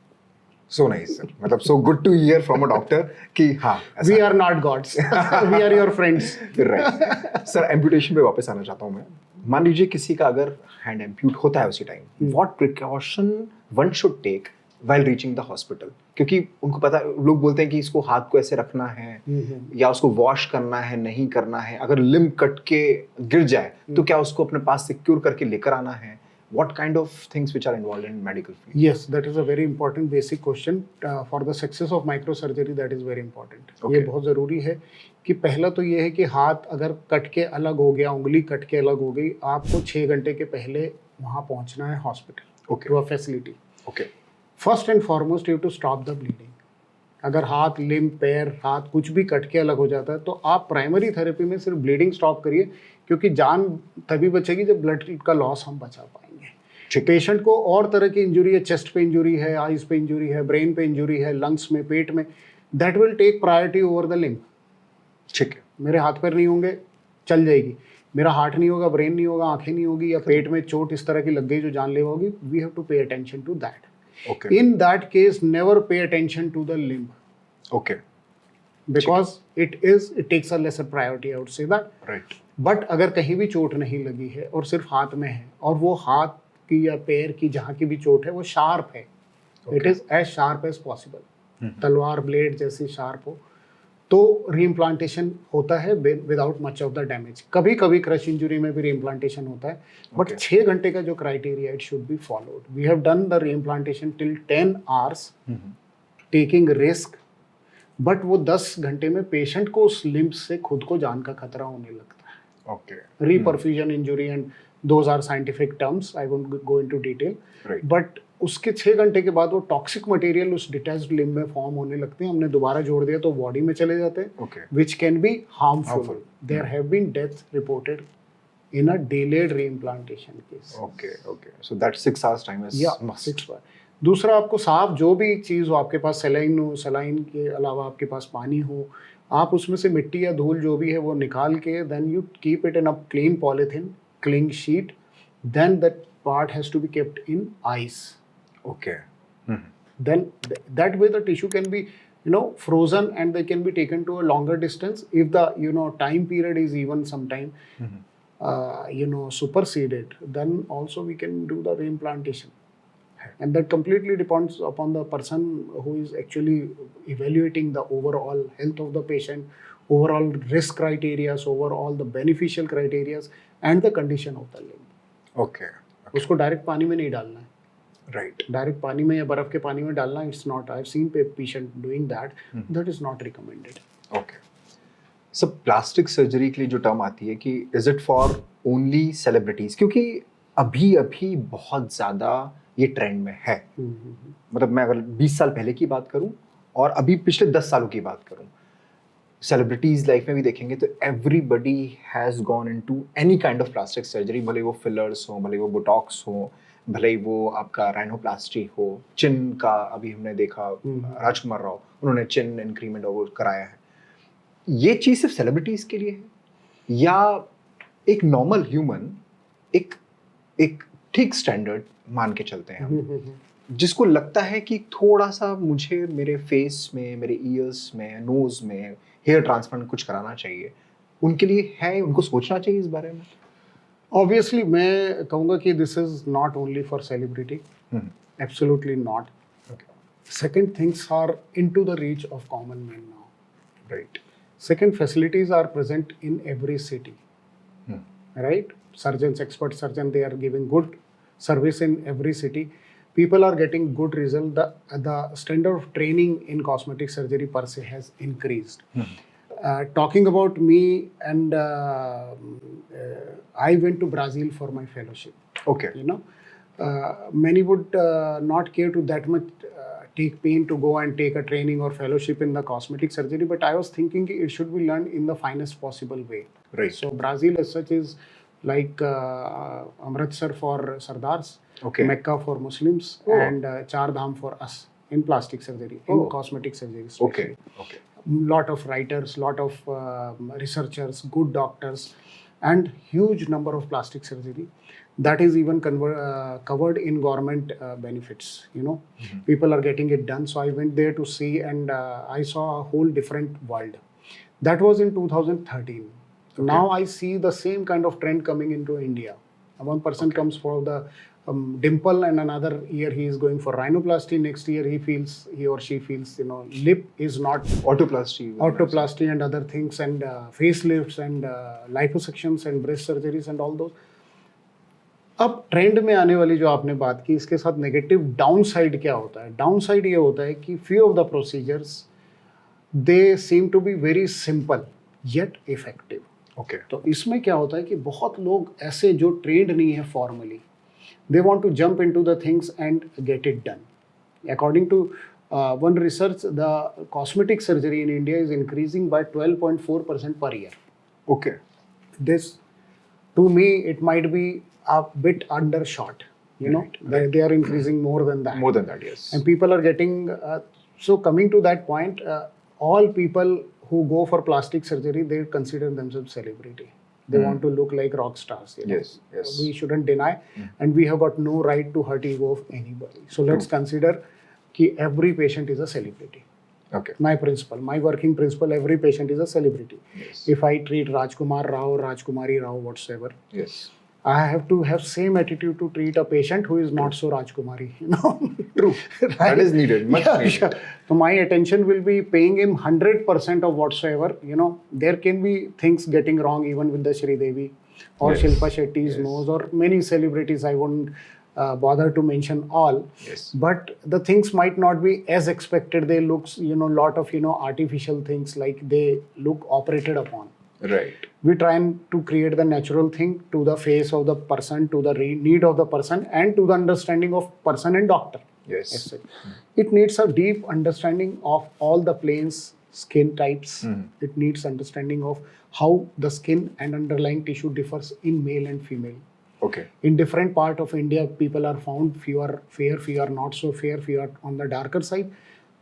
So nice sir. मतलब so good to hear from a doctor कि हाँ ऐसा. We are not gods. We are your friends. Right. Sir amputation पे वापस आना चाहता हूँ मैं. मान लीजिए किसी का अगर हैंड एम्प्यूट होता है उसी time, what precaution one should take while reaching the hospital? क्योंकि उनको पता, लोग बोलते हैं कि इसको हाथ को ऐसे रखना है या उसको वॉश करना है, नहीं करना है. अगर लिम्ब कट के गिर जाए तो क्या उसको अपने पास सिक्योर करके लेकर आना है? What kind of things which are involved in medical field? Yes, that is a very important basic question. For the success of microsurgery, that is very important. Okay. ये बहुत ज़रूरी है कि पहला तो ये है कि हाथ अगर कट के अलग हो गया, उंगली कट के अलग हो गई, आपको 6 घंटे के पहले वहाँ पहुँचना है hospital, Okay. To a facility. Okay. First and foremost, you to stop the bleeding. अगर हाथ, लिम्ब, पैर, हाथ कुछ भी कट के अलग हो जाता है तो आप प्राइमरी थेरेपी में सिर्फ ब्लीडिंग स्टॉप करिए, क्योंकि जान तभी बचेगी जब ब्लड का लॉस हम बचा पाएंगे. ठीक। पेशेंट को और तरह की इंजरी है, चेस्ट पे इंजरी है, आईज पे इंजरी है, ब्रेन पे इंजरी है, लंग्स में, पेट में, that will take priority over the limb. ठीक है। मेरे हाथ पैर नहीं होंगे, चल जाएगी। मेरा हार्ट नहीं होगा, ब्रेन नहीं होगा, आंखें नहीं होगी, या पेट में चोट इस तरह की लग गई जो जानलेवा होगी, we have to pay attention to that. Okay In that case, never pay attention to the limb okay because it takes a lesser priority, I would say that. Right but अगर कहीं भी चोट नहीं लगी है और सिर्फ हाथ में है, और वो हाथ की या पैर की जहाँ की भी चोट है वो शार्प है, it is as sharp as possible, तलवार ब्लेड जैसी शार्प हो, तो रीइम्प्लांटेशन होता है without much of the damage. कभी कभी क्रश इंजरी में भी रीइम्प्लांटेशन होता है, बट Okay. 6 घंटे का जो criteria it should be followed. We have done the reimplantation till 10 hours taking risk, but वो 10 घंटे में पेशेंट को उस लिम्ब से खुद को जान का खतरा होने लगता है। Okay Reperfusion injury, and those are scientific terms, I won't go into detail, right but उसके 6 घंटे के बाद वो टॉक्सिक मटेरियल उस डिटैच्ड लिम्ब में फॉर्म होने लगते हैं, हमने दोबारा जोड़ दिया तो बॉडी में चले जाते हैं, okay which can be harmful. Harmful. There have been deaths reported in a delayed reimplantation case. Okay okay so that 6 hours time is या मस्ट 6 बार। दूसरा, आपको साफ जो भी चीज़ हो, आपके पास सलाइन हो, सलाइन के अलावा आपके पास पानी हो, आप उसमें से मिट्टी या धूल जो भी है वो निकाल के then you keep it in a clean polythene, clean sheet, then that part has to be kept in ice, okay then that way the tissue can be frozen and they can be taken to a longer distance. If the time period is even sometime superseded, then also we can do the reimplantation, and that completely depends upon the person who is actually evaluating the overall health of the patient, overall risk criteria, overall the beneficial criteria and the condition of the limb. Okay उसको direct पानी में नहीं डालना है, right direct पानी में या बर्फ के पानी में डालना, it's not, I have scene patient doing that, that is not recommended. Okay सब प्लास्टिक सर्जरी के लिए जो टर्म आती है कि is it for only celebrities, क्योंकि अभी अभी बहुत ज़्यादा ये ट्रेंड में है, मतलब मैं अगर 20 साल पहले की बात करूं और अभी पिछले 10 सालों की बात करूं, सेलिब्रिटीज लाइफ में भी देखेंगे तो everybody has gone into any kind of plastic surgery, भले वो फिलर्स हो, भले वो बोटॉक्स हो, भले वो आपका राइनोप्लास्टी हो, चिन का अभी हमने देखा राजकुमार राव, उन्होंने चिन इंक्रीमेंट और वो कराया है। ये चीज़ सिर्फ सेलिब्रिटीज के लिए है या एक नॉर्मल ह्यूमन एक एक ठीक स्टैंडर्ड मान के चलते हैं हम, जिसको लगता है कि थोड़ा सा मुझे मेरे फेस में, मेरे ईयर्स में, नोज में हेयर ट्रांसप्लांट कुछ कराना चाहिए, उनके लिए है, उनको सोचना चाहिए इस बारे में? ऑब्वियसली मैं कहूँगा कि this is not only for celebrity, absolutely not. Second, things are into the reach of common man now. Right Second, facilities are present in every city, right? Surgeons, expert surgeon, they are giving good service in every city. People are getting good result. The standard of training in cosmetic surgery per se has increased. Talking about me, and I went to Brazil for my fellowship. Okay Many would not care to that much take pain to go and take a training or fellowship in the cosmetic surgery, but I was thinking it should be learned in the finest possible way. Right So Brazil as such is like Amritsar for Sardars, Okay. Mecca for Muslims, Oh. and Char Dham for us in plastic surgery, in Oh. cosmetic surgery okay especially. Okay Lot of writers, lot of researchers, good doctors, and huge number of plastic surgery that is even covered in government benefits. People are getting it done. So I went there to see, and I saw a whole different world. That was in 2013. Now I see the same kind of trend coming into India. One person comes for the dimple, and another year he is going for rhinoplasty. Next year he or she feels lip is not autoplasty and other things, and facelifts and liposuctions and breast surgeries and all those. अब trend में आने वाली जो आपने बात की, इसके साथ नेगेटिव डाउन साइड क्या होता है? डाउन साइड ये होता है कि few of the procedures they seem to be very simple yet effective. Okay तो इसमें क्या होता है कि बहुत लोग ऐसे जो ट्रेंड नहीं है formally, they want to jump into the things and get it done. According to one research, the cosmetic surgery in India is increasing by 12.4% per year. Okay This, to me, it might be a bit undershot. you know, they are increasing more than that. More than that, yes. And people are getting, so coming to that point, all people who go for plastic surgery, they consider themselves celebrity. They want to look like rock stars. You know? Yes, yes. We shouldn't deny, and we have got no right to hurt ego of anybody. So let's consider that every patient is a celebrity. Okay. My principle, my working principle, every patient is a celebrity. Yes. If I treat Rajkumar Rao, Rajkumari Rao, whatsoever, Yes. I have to have same attitude to treat a patient who is not so Rajkumari, you know. True. That is needed. Much needed. Yeah. So my attention will be paying him 100% of whatsoever. You know, there can be things getting wrong even with the Shri Devi or Yes. Shilpa Shetty's Yes. nose or many celebrities. I wouldn't bother to mention all. Yes. But the things might not be as expected. They look, you know, lot of, you know, artificial things like they look operated upon. Right. We try and to create the natural thing to the face of the person, to the need of the person, and to the understanding of person and doctor. Yes. Yes, sir. It needs a deep understanding of all the planes, skin types. It needs understanding of how the skin and underlying tissue differs in male and female. Okay. In different part of India, people are found, few are fair, few are not so fair, few are on the darker side.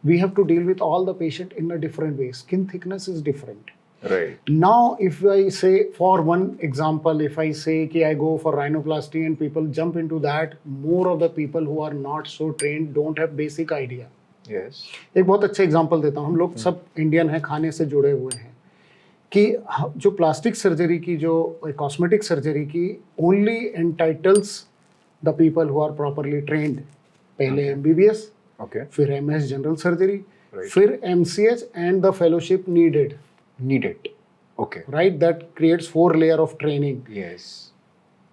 We have to deal with all the patient in a different way. Skin thickness is different. Right. Now, if I say, for one example, if I say कि I go for rhinoplasty and people jump into that, more of the people who are not so trained don't have basic idea. Yes. एक बहुत अच्छा example देता हूँ. हम लोग सब Indian हैं, खाने से जुड़े हुए हैं कि जो प्लास्टिक सर्जरी की, जो कॉस्मेटिक सर्जरी की, only entitles the people who are properly trained. पहले MBBS, Okay. फिर MS जनरल सर्जरी, Right. फिर MCH and the fellowship needed. Needed. Okay. Right, that creates 4 layers of training. Yes.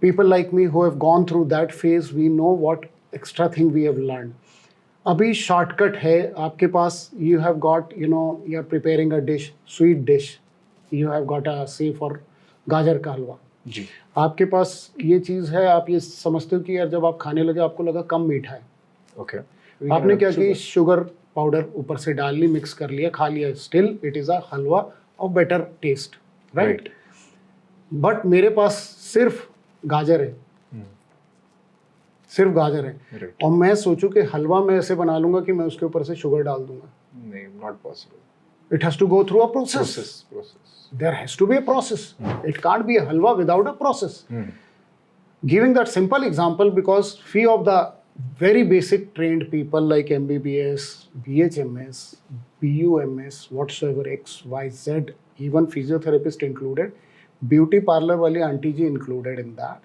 People like me who have gone through that phase, we know what extra thing we have learned. अभी shortcut है आपके पास. You have got, you know, you are preparing a dish, sweet dish. You have got a, say for गाजर का हलवा. जी. आपके पास ये चीज़ है, आप ये समझते हो कि यार जब आप खाने लगे आपको लगा कम मीठा है. Okay. आपने क्या की, शुगर पाउडर ऊपर से डाल ली, मिक्स कर लिया, खा लिया. Still it is a halwa of better taste. Right. But मेरे पास सिर्फ गाजर है, सिर्फ गाजर है. Right. और मैं सोचूं कि हलवा मैं ऐसे बना लूंगा कि मैं उसके ऊपर से शुगर डाल दूंगा. नहीं, not possible. It has to go through a process. Process. There has to be a process. It can't be a halwa without a process. Giving that simple example because few of the very basic trained people like MBBS, BHMS, BUMS, whatsoever, X, Y, Z, even physiotherapist included, beauty parlor wali auntie ji included in that.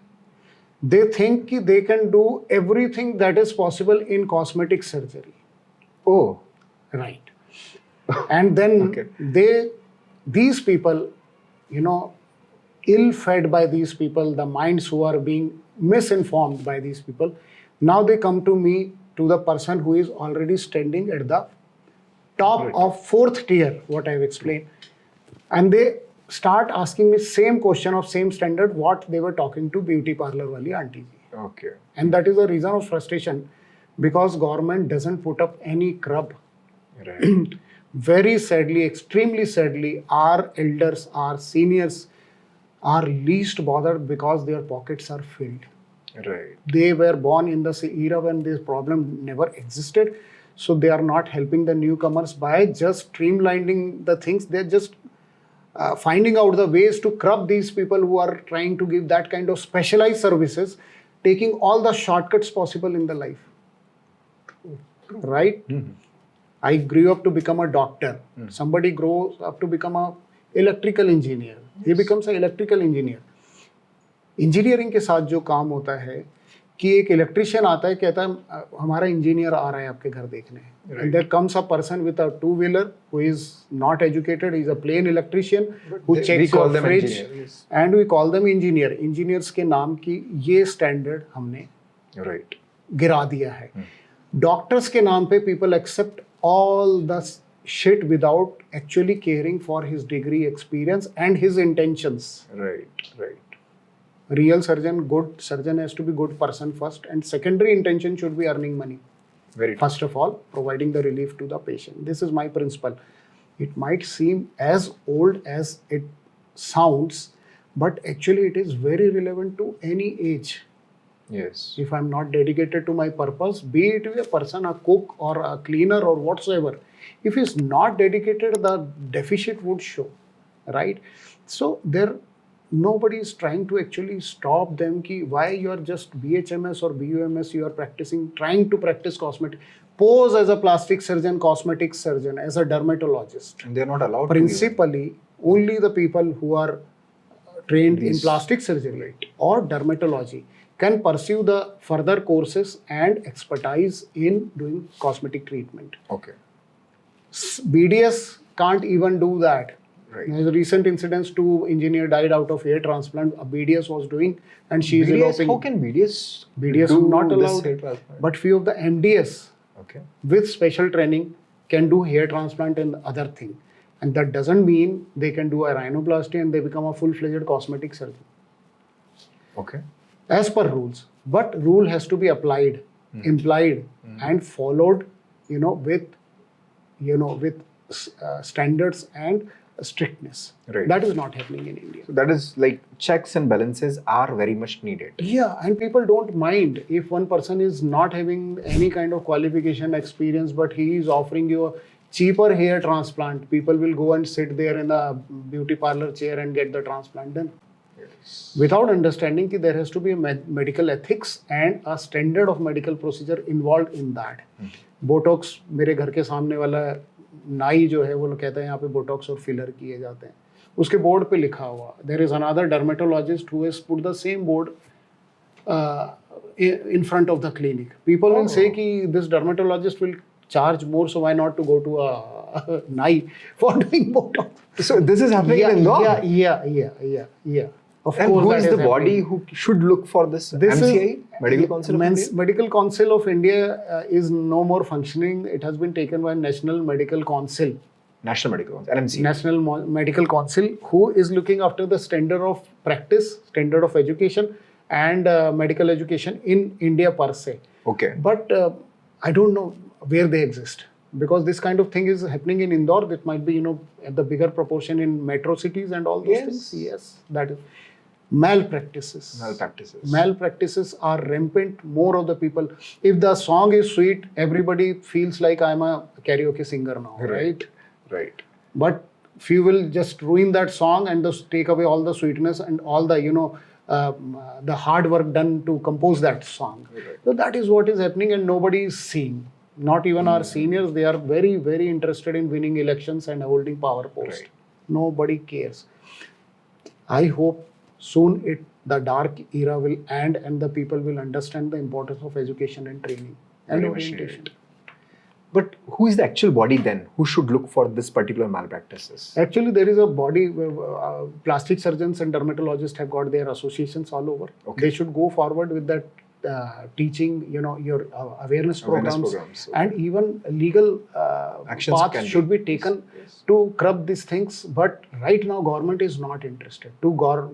They think ki they can do everything that is possible in cosmetic surgery. Oh. Right. And then Okay. these people, you know, ill-fed by these people, the minds who are being misinformed by these people, now they come to me, to the person who is already standing at the top Right. of 4th tier, what I've explained. And they start asking me same question of same standard what they were talking to beauty parlor wali auntie ji. Okay. And that is a reason of frustration because government doesn't put up any crub. Right. Very sadly, extremely sadly, our elders, our seniors are least bothered because their pockets are filled. Right. They were born in the era when this problem never existed. So they are not helping the newcomers by just streamlining the things. They're just finding out the ways to curb these people who are trying to give that kind of specialized services, taking all the shortcuts possible in the life. Right? I grew up to become a doctor. Somebody grows up to become a electrical engineer. He becomes an electrical engineer. Engineering के साथ जो काम होता है कि एक electrician आता है, कहता है हमारा इंजीनियर आ रहा है आपके घर देखने. And there comes a person with a two-wheeler who is not educated. He is a plain electrician who we checks call your them fridge, engineer, yes. and we call them engineer. Engineers के नाम की ये standard हमने Right. गिरा दिया है. Doctors के नाम पे people accept all the shit without actually caring for his degree, experience and his intentions. Right. Right. Real surgeon, good surgeon has to be good person first, and secondary intention should be earning money. Very true. First of all, providing the relief to the patient. This is my principle. It might seem as old as it sounds, but actually it is very relevant to any age. Yes. If I'm not dedicated to my purpose, be it a person, a cook or a cleaner or whatsoever, if he's not dedicated, the deficit would show, right? So there, nobody is trying to actually stop them ki why you are just BHMS or BUMS, you are trying to practice cosmetic. Pose as a plastic surgeon, cosmetic surgeon, as a dermatologist. And they're not allowed Principally, only the people who are trained in plastic surgery or dermatology can pursue the further courses and expertise in doing cosmetic treatment. to. Okay. BDS can't even do that. Right. There's a recent incidents, 2 engineer died out of hair transplant. A BDS was doing, and she is BDS, eloping. how can BDS BDS do not this allowed, hair transplant? but few of the MDS Okay. with special training can do hair transplant and other thing, and that doesn't mean they can do a rhinoplasty and they become a full-fledged cosmetic surgeon. Okay. As per rules, but rule has to be applied, implied, and followed, with standards and strictness. Right. That is not happening in India. So that is like checks and balances are very much needed. Yeah, and people don't mind if one person is not having any kind of qualification, experience, but he is offering you a cheaper hair transplant. People will go and sit there in the beauty parlor chair and get the transplant done. Yes. Without understanding that there has to be a medical ethics and a standard of medical procedure involved in that. Botox मेरे घर के सामने वाला नाई जो है वो लोग कहते हैं यहाँ पे बोटॉक्स और फिलर किए जाते हैं, उसके बोर्ड पे लिखा हुआ. There is another dermatologist who has put the same board in front of the clinic. People will say कि this dermatologist will charge more, so why not to go to a nai for doing botox? So this is happening in Indore? Yeah. Of And course, who that is the body happening. who should look for this? This MCI? is Medical Council of India? Medical Council of India is no more functioning. It has been taken by National Medical Council. National Medical Council, NMC. National Medical Council, who is looking after the standard of practice, standard of education, and medical education in India per se. Okay. But I don't know where they exist, because this kind of thing is happening in Indore. That might be, at the bigger proportion in metro cities and all those Yes. things. Yes, that is malpractices. Malpractices are rampant. More of the people. If the song is sweet, everybody feels like I'm a karaoke singer now, right? Right. But few will just ruin that song and just take away all the sweetness and all the the hard work done to compose that song. Right. So that is what is happening, and nobody is seeing. Not even our seniors. They are very, very interested in winning elections and holding power post. Right. Nobody cares. I hope soon the dark era will end and the people will understand the importance of education and training and Very much orientation. needed. But who is the actual body then who should look for this particular malpractices? Actually, there is a body where plastic surgeons and dermatologists have got their associations all over. Okay. They should go forward with that teaching, your awareness programs, okay. and even legal Actions can paths be- should be taken Yes. to curb these things. But right now, government is not interested. To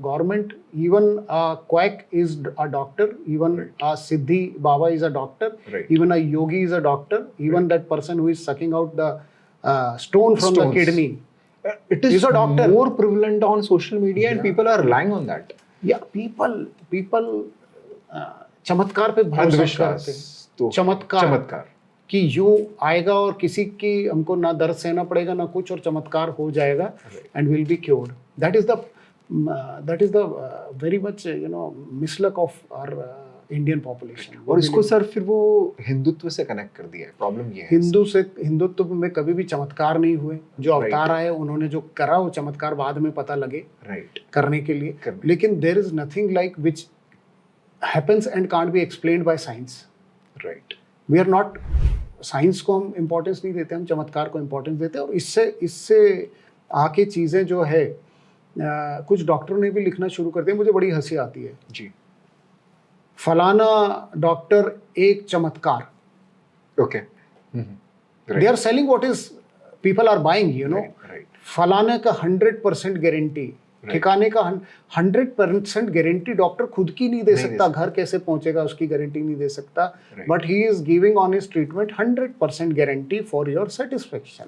government, even a quack is a doctor, even a Siddhi Baba is a doctor, Right. even a yogi is a doctor, even that person who is sucking out the stone from the Stones. kidney. It is He's a doctor. more prevalent on social media and people are relying on that. Yeah, people चमत्कार पे भरोसा अंधविश्वास करते हैं. तो चमत्कार कि यूं आएगा और किसी की हमको ना दर्द सहना पड़ेगा ना कुछ, और चमत्कार हो जाएगा and will be cured. That is the very much misluck of our Indian population. और इसको सर फिर वो हिंदुत्व से कनेक्ट कर दिया है. प्रॉब्लम ये है. हिंदुत्व में कभी भी चमत्कार नहीं हुए. जो अवतार आए उन्होंने जो करा वो चमत्कार बाद में पता लगे राइट करने के लिए. लेकिन there is nothing like which happens and can't be explained by science. राइट. We are not, साइंस को हम इम्पोर्टेंस नहीं देते, हम चमत्कार को इम्पोर्टेंस देते हैं. और इससे आके चीज़ें जो है कुछ डॉक्टरों ने भी लिखना शुरू कर दिया. मुझे बड़ी हंसी आती है. जी. फलाना डॉक्टर एक चमत्कार. Okay. They are selling what is people are buying, right. फलाने का 100% गारंटी, ठिकाने का 100% गारंटी डॉक्टर खुद की नहीं दे सकता. घर कैसे पहुंचेगा उसकी गारंटी नहीं दे सकता. But he is giving on his treatment 100% guarantee for your satisfaction.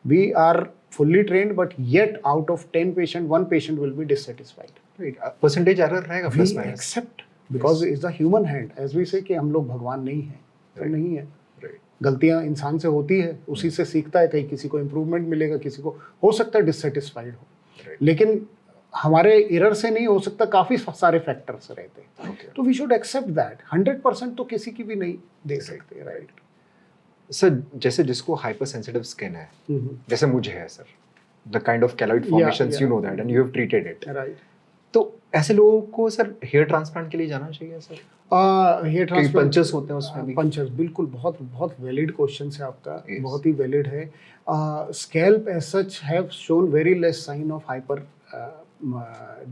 We are fully trained, but yet out of 10 patient, 1 patient will be dissatisfied. Right. Percentage error रहेगा plus We minus. Because is the human hand, as we say कि हम लोग भगवान नहीं है, तो Right. नहीं है। Right. गलतियां इंसान से होती है, उसी से सीखता है, कहीं किसी को इम्प्रूवमेंट मिलेगा, किसी को हो सकता है डिससेटिस्फाइड हो, Right. लेकिन हमारे एरर से नहीं हो सकता, काफी सारे फैक्टर्स रहते हैं। Okay. तो वी शुड एक्सेप्ट दैट। 100% तो किसी की भी नहीं दे Right. सकते, राइट? सर जैसे जिसको हाइपर सेंसिटिव स्किन है, जैसे मुझे है sir, the kind of keloid Yeah, formations, you yeah. Know that and you have treated it, right. तो ऐसे लोगों को सर हेयर ट्रांसप्लांट के लिए जाना चाहिए सर? हेयर कई पंचेस होते हैं उसमें भी। पंचर्स, बिल्कुल, बहुत बहुत वैलिड क्वेश्चन है आपका, Yes. बहुत ही वैलिड है। Scalp as such have shown very less sign of hyper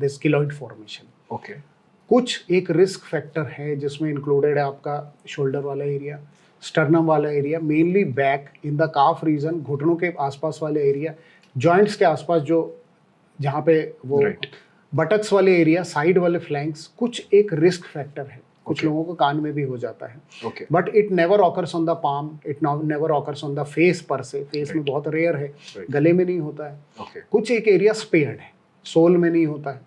this keloid formation. Okay. कुछ एक रिस्क फैक्टर है जिसमें इंक्लूडेड है आपका शोल्डर वाला एरिया, स्टर्नम वाला area, mainly back, in the calf region, घुटनों के आसपास वाले एरिया, जॉइंट्स के आसपास जो जहाँ पे वो Right. बटक्स वाले एरिया, साइड वाले फ्लैंक्स, कुछ एक रिस्क फैक्टर है। कुछ Okay. लोगों को कान में भी हो जाता है, okay. But it never occurs on the palm, it never occurs on the face पर से, फेस में Right. बहुत रेयर है, Right. गले में नहीं होता है। ओके। कुछ एक एरिया स्पेयर्ड है, सोल में नहीं होता है,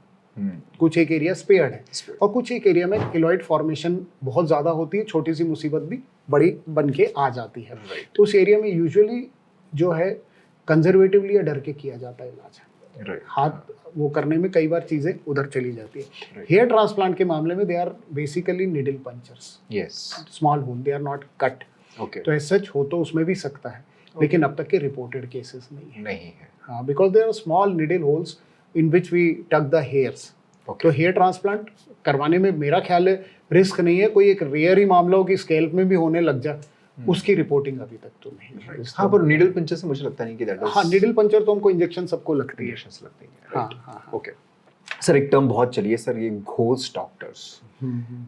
कुछ एक एरिया स्पेयर्ड है, Spared. और कुछ एक एरिया में किलॉइड फॉर्मेशन बहुत ज़्यादा होती है, छोटी सी मुसीबत भी बड़ी बन के आ जाती है। Right. तो उस एरिया में यूजुअली जो है कंजर्वेटिवली या डर के किया जाता है इलाज। राइट। हाथ वो करने में कई बार चीज़ें उधर चली जाती है। Right. हेयर ट्रांसप्लांट के मामले में they are basically needle punctures, yes. Small hole, they are not cut. Okay. तो एज सच हो तो उसमें भी सकता है, लेकिन अब तक के रिपोर्टेड केसेस नहीं है। नहीं है। हाँ, because there are small needle holes in which we tuck the hairs. Okay. तो हेयर ट्रांसप्लांट करवाने में मेरा ख्याल है रिस्क नहीं है। कोई एक रेयर ही मामला हो कि स्कैल्प में भी होने लग जा, उसकी रिपोर्टिंग अभी तक तो नहीं है। हाँ, पर नीडल पंचर से मुझे लगता नहीं कि दैट हाँ, निडल पंचर तो हमको इंजेक्शन सबको लगती है। इंजेक्शंस लगती हैं। हाँ राइट। हाँ हाँ। ओके सर, एक टर्म बहुत चली है सर, ये घोस्ट डॉक्टर्स।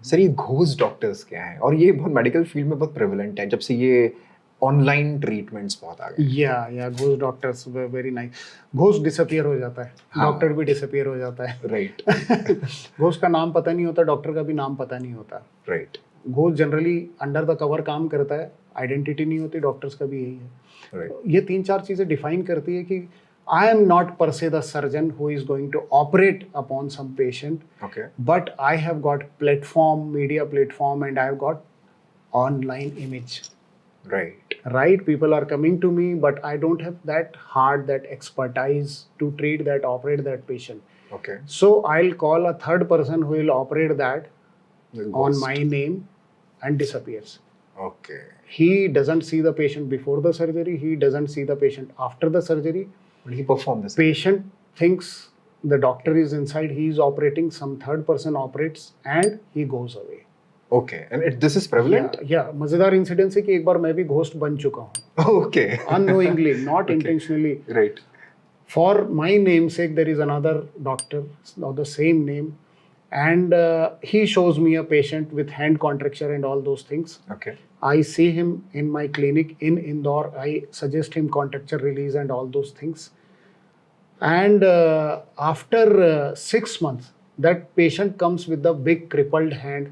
सर ये घोस्ट डॉक्टर्स क्या है? और ये बहुत मेडिकल फील्ड में बहुत प्रेवलेंट है जब से ये ऑनलाइन ट्रीटमेंट्स बहुत आ गए। या ghost doctors very nice. Ghost disappear हो जाता है, हाँ। डॉक्टर भी डिसअपियर हो जाता है। राइट। घोस्ट का नाम पता नहीं होता, डॉक्टर का भी नाम पता नहीं होता। Right. Ghost generally under the cover काम करता है, आइडेंटिटी नहीं होती। डॉक्टर्स का भी यही है। राइट। ये 3-4 चीज़ें डिफाइन करती है कि I M not per se the surgeon who is going to operate upon some patient, okay. but I have got platform, media platform, and I have got online image. Right. Right? People are coming to me, but I don't have that heart, that expertise to treat that, operate that patient. Okay. So I'll call a third person who will operate that on my name and disappears. Okay. He doesn't see the patient before the surgery. He doesn't see the patient after the surgery. But he performed this. Patient thinks the doctor is inside, he is operating, some third person operates and he goes away. Okay, and this is prevalent? Yeah, मजेदार incident है कि एक बार मैं भी ghost बन चुका हूँ, Okay. unknowingly, not Okay. intentionally. Right. For my namesake, there is another doctor of the same name, and he shows me a patient with hand contracture and all those things. Okay. I see him in my clinic in Indore. I suggest him contracture release and all those things. And after 6 months, that patient comes with the big crippled hand,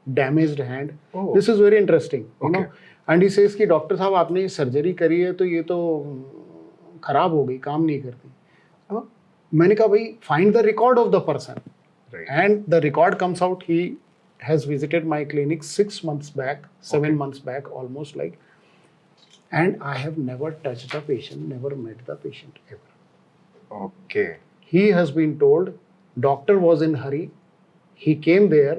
damaged hand. Oh. This is very interesting, you know. Okay. And he says कि doctor साहब आपने surgery करी है तो ये तो खराब हो गई, काम नहीं करती। मैंने कहा भाई find the record of the person. Right. And the record comes out, he has visited my clinic 6 months back, 7 months back, almost like. And I have never touched the patient, never met the patient ever. Okay. He has been told, doctor was in hurry, he came there,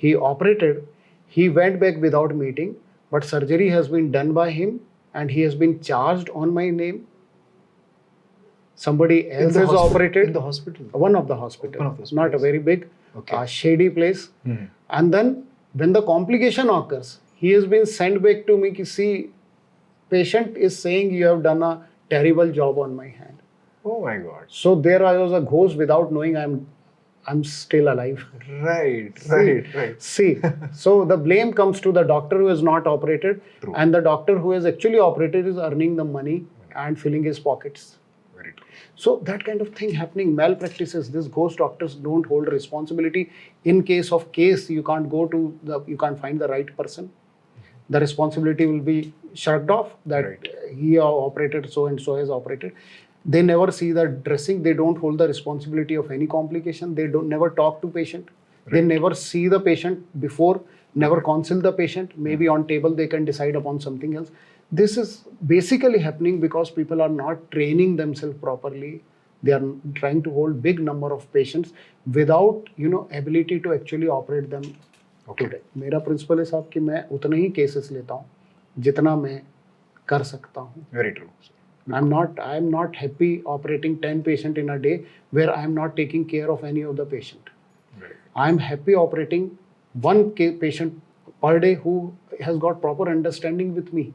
he operated, he went back without meeting, but surgery has been done by him and he has been charged on my name. Somebody else has operated. In the hospital? One of the hospital, One of those not a places. very big, Okay. shady place. And then when the complication occurs, he has been sent back to me, ki, see, patient is saying you have done a terrible job on my hand. Oh my God. So there I was a ghost without knowing I'm still alive. Right. See. Right. Right. See, so the blame comes to the doctor who has not operated, True. and the doctor who has actually operated is earning the money and filling his pockets. Very true. So that kind of thing happening, malpractices, these ghost doctors don't hold responsibility. In case of case, you can't go to you can't find the right person. The responsibility will be shrugged off that Right. he operated, so and so has operated. They never see the dressing. They don't hold the responsibility of any complication. They don't never talk to patient. They never see the patient before, never consult the patient. Maybe on table they can decide upon something else. This is basically happening because people are not training themselves properly. They are trying to hold big number of patients without ability to actually operate them. Okay. मेरा principal है साहब कि मैं उतने ही cases लेता हूँ जितना मैं कर सकता हूँ. Very true. I'm not happy operating 10 patient in a day where I'm not taking care of any of the patient. Right. I'm happy operating one patient per day who has got proper understanding with me.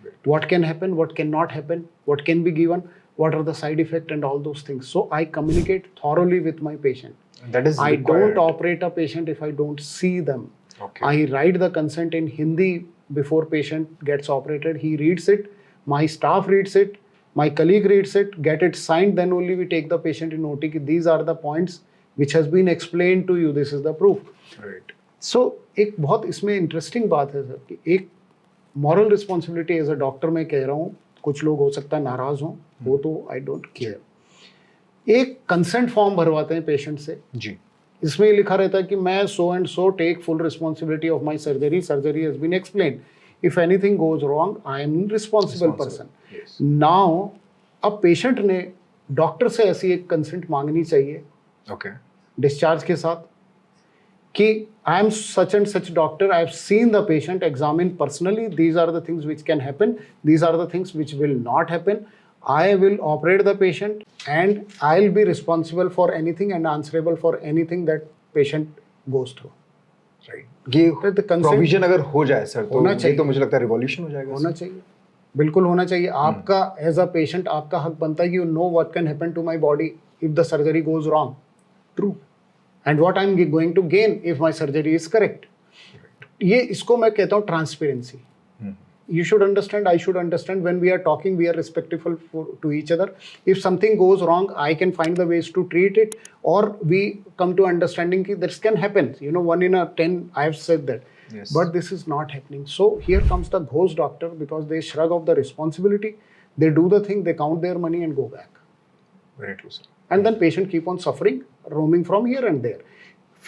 Right. What can happen, what cannot happen, what can be given, what are the side effects and all those things. So I communicate thoroughly with my patient. That is I required. don't operate a patient if I don't see them. Okay. I write the consent in Hindi before patient gets operated. He reads it, my staff reads it, my colleague reads it, get it signed, then only we take the patient in OT. These are the points which has been explained to you. This is the proof. Right. So एक बहुत इसमें interesting बात है sir कि एक moral responsibility as a doctor मैं कह रहा हूँ, कुछ लोग हो सकता है नाराज हों, वो तो आई डोंट केयर. एक कंसेंट फॉर्म भरवाते हैं पेशेंट से, जी. इसमें लिखा रहता है कि मैं so and so take full responsibility of my surgery has been explain, if anything goes wrong I am responsible person. Yes. Now अब पेशेंट ने डॉक्टर से ऐसी एक कंसेंट मांगनी चाहिए Okay. डिस्चार्ज के साथ कि I am such and such doctor, I have seen the patient, examine personally, these are the things which can happen, these are the things which will not happen. I will operate the patient and I'll be responsible for anything and answerable for anything that patient goes through. Right. ये the consent provision अगर हो जाए sir तो होना ये चाहिए. तो मुझे लगता है रिवॉल्यूशन हो जाएगा. होना चाहिए, बिल्कुल होना चाहिए. आपका एज अ पेशेंट आपका हक बनता है कि you know what can happen to my body if the surgery goes wrong. True. And what I am going to gain if my surgery is correct. ये इसको मैं कहता हूँ transparency. You should understand, I should understand, when we are talking, we are respectful to each other. If something goes wrong, I can find the ways to treat it, or we come to understanding that this can happen. 1 in 10, I have said that. Yes. But this is not happening. So here comes the ghost doctor because they shrug off the responsibility, they do the thing, they count their money and go back. Very true, sir. And then patient keep on suffering, roaming from here and there.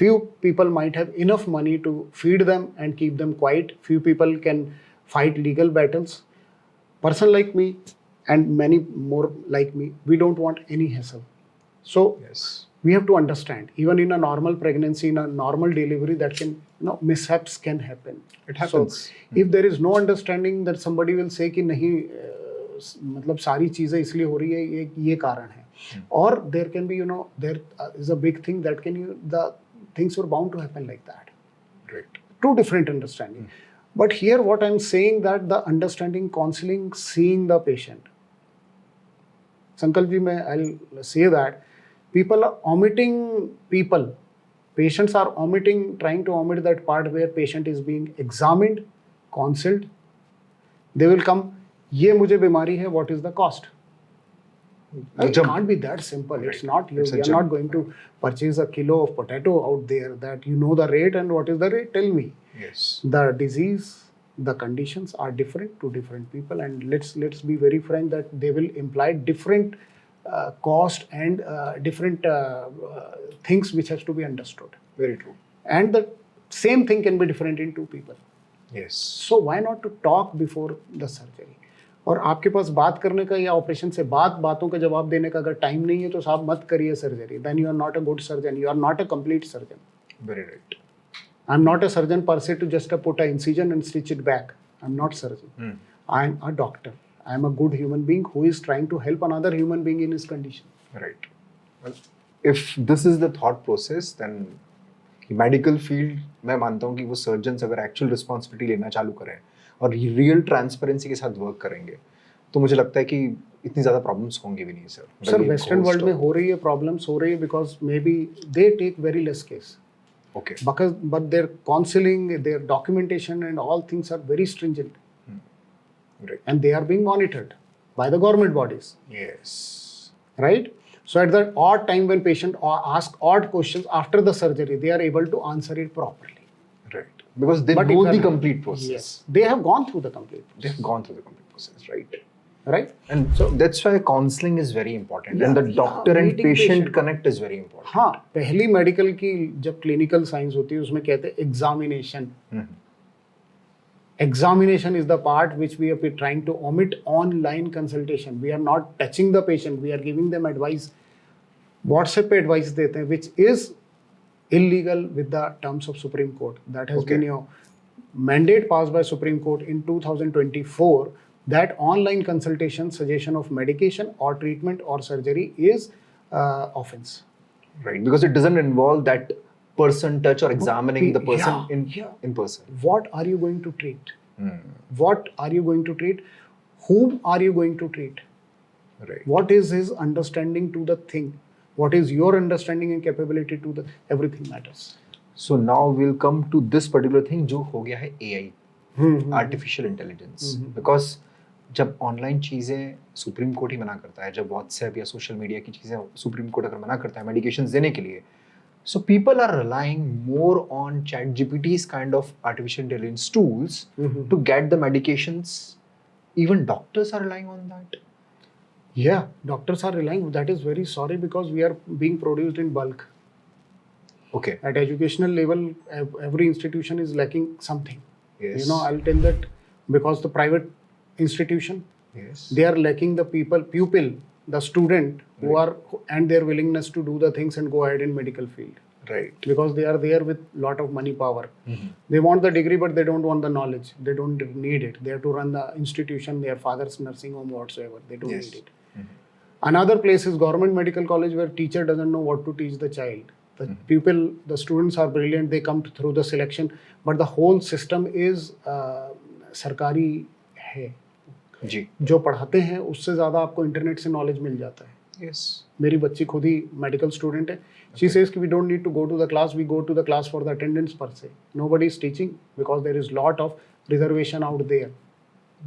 Few people might have enough money to feed them and keep them quiet. Few people can fight legal battles. Person like me and many more like me, we don't want any hassle. So Yes. we have to understand, even in a normal pregnancy, in a normal delivery, that can, mishaps can happen. It happens. So if there is no understanding, that somebody will say कि नहीं मतलब सारी चीजें इसलिए हो रही है, ये कारण है. Or there can be, there is a big thing that the things were bound to happen like that. Right. Two different understanding. But here what I'm saying that the understanding, counseling, seeing the patient. Sankalp ji, I'll say that people are omitting patients are omitting, trying to omit that part where patient is being examined, consulted. They will come, ये मुझे बीमारी है, what is the cost? It can't be that simple. Right. It's not, It's a you're not going to purchase a kilo of potato out there that you know the rate and what is the rate, tell me. Yes. The disease, the conditions are different to different people, and let's be very frank that they will imply different cost and different things which has to be understood. Very true. And the same thing can be different in two people. Yes. So why not to talk before the surgery? और आपके पास बात करने का या operation से बातों का जवाब देने का अगर टाइम नहीं है तो साहब मत करिए surgery. Then you are not a good surgeon, you are not a complete surgeon. Very right. I'm not a surgeon per se to just put an incision and stitch it back. I'm not surgeon. I'm a doctor. I'm a good human being who is trying to help another human being in his condition. Right. Well, if this is the thought process, then medical field मैं मानता हूँ कि वो surgeons अगर actual responsibility लेना चालू करें और रियल ट्रांसपेरेंसी के साथ वर्क करेंगे तो मुझे लगता है कि इतनी ज़्यादा प्रॉब्लम्स होंगी भी नहीं सर. सर वेस्टर्न वर्ल्ड में हो रही है, प्रॉब्लम्स हो रही है because maybe they take very less case. Okay. But their counseling, their documentation and all things are very stringent. Right. And they are being monitored by the government bodies. Yes. Right? So at that odd time when patient ask odd questions after the surgery, they are able to answer it properly. Right. Because they But know if the I'm- complete process. Yes. They have gone through the complete process. They've gone through the complete process, right? right? And So that's why counseling is very important, and the Yeah, doctor and meeting patient patient. connect is very important. हाँ, पहली medical की जब clinical science होती है उसमें कहते हैं examination. Examination is the part which we are trying to omit. Online consultation, we are not touching the patient, we are giving them advice. WhatsApp पे advice देते हैं, which is illegal with the terms of Supreme Court. That has Okay. been your mandate passed by Supreme Court in 2024 that online consultation, suggestion of medication or treatment or surgery is offense. Right, because it doesn't involve that person touch or examining the person Yeah. in person. What are you going to treat? What are you going to treat? Whom are you going to treat? Right. What is his understanding to the thing? What is your understanding and capability to the everything matters. So now we'll come to this particular thing जो हो गया है AI, artificial intelligence. Because जब online चीज़ें supreme court ही मना करता है, जब व्हाट्सएप या सोशल मीडिया की चीज़ें सुप्रीम कोर्ट अगर मना करता है मेडिकेशन देने के लिए, so people are relying more on ChatGPT's kind of artificial intelligence tools to get the medications. Even doctors are relying on that. Yeah, doctors are relying. That is very sorry because we are being produced in bulk. Okay. At educational level, every institution is lacking something. Yes. You know, I'll tell that because the private institution, Yes. they are lacking the pupil, the student who are and their willingness to do the things and go ahead in medical field. Right. Because they are there with lot of money power. They want the degree but they don't want the knowledge. They don't need it. They have to run the institution, their father's nursing home, whatsoever. They don't Yes. need it. Another place is government medical college where teacher doesn't know what to teach the child. The pupil, the students are brilliant, they come through the selection, but the whole system is सरकारी है. जी. जो पढ़ाते हैं उससे ज़्यादा आपको internet से knowledge मिल जाता है. Yes. मेरी बच्ची खुद ही मेडिकल स्टूडेंट है. She says कि we don't need to go to the class, we go to the class for the attendance per se. Nobody is teaching because there is lot of reservation out there.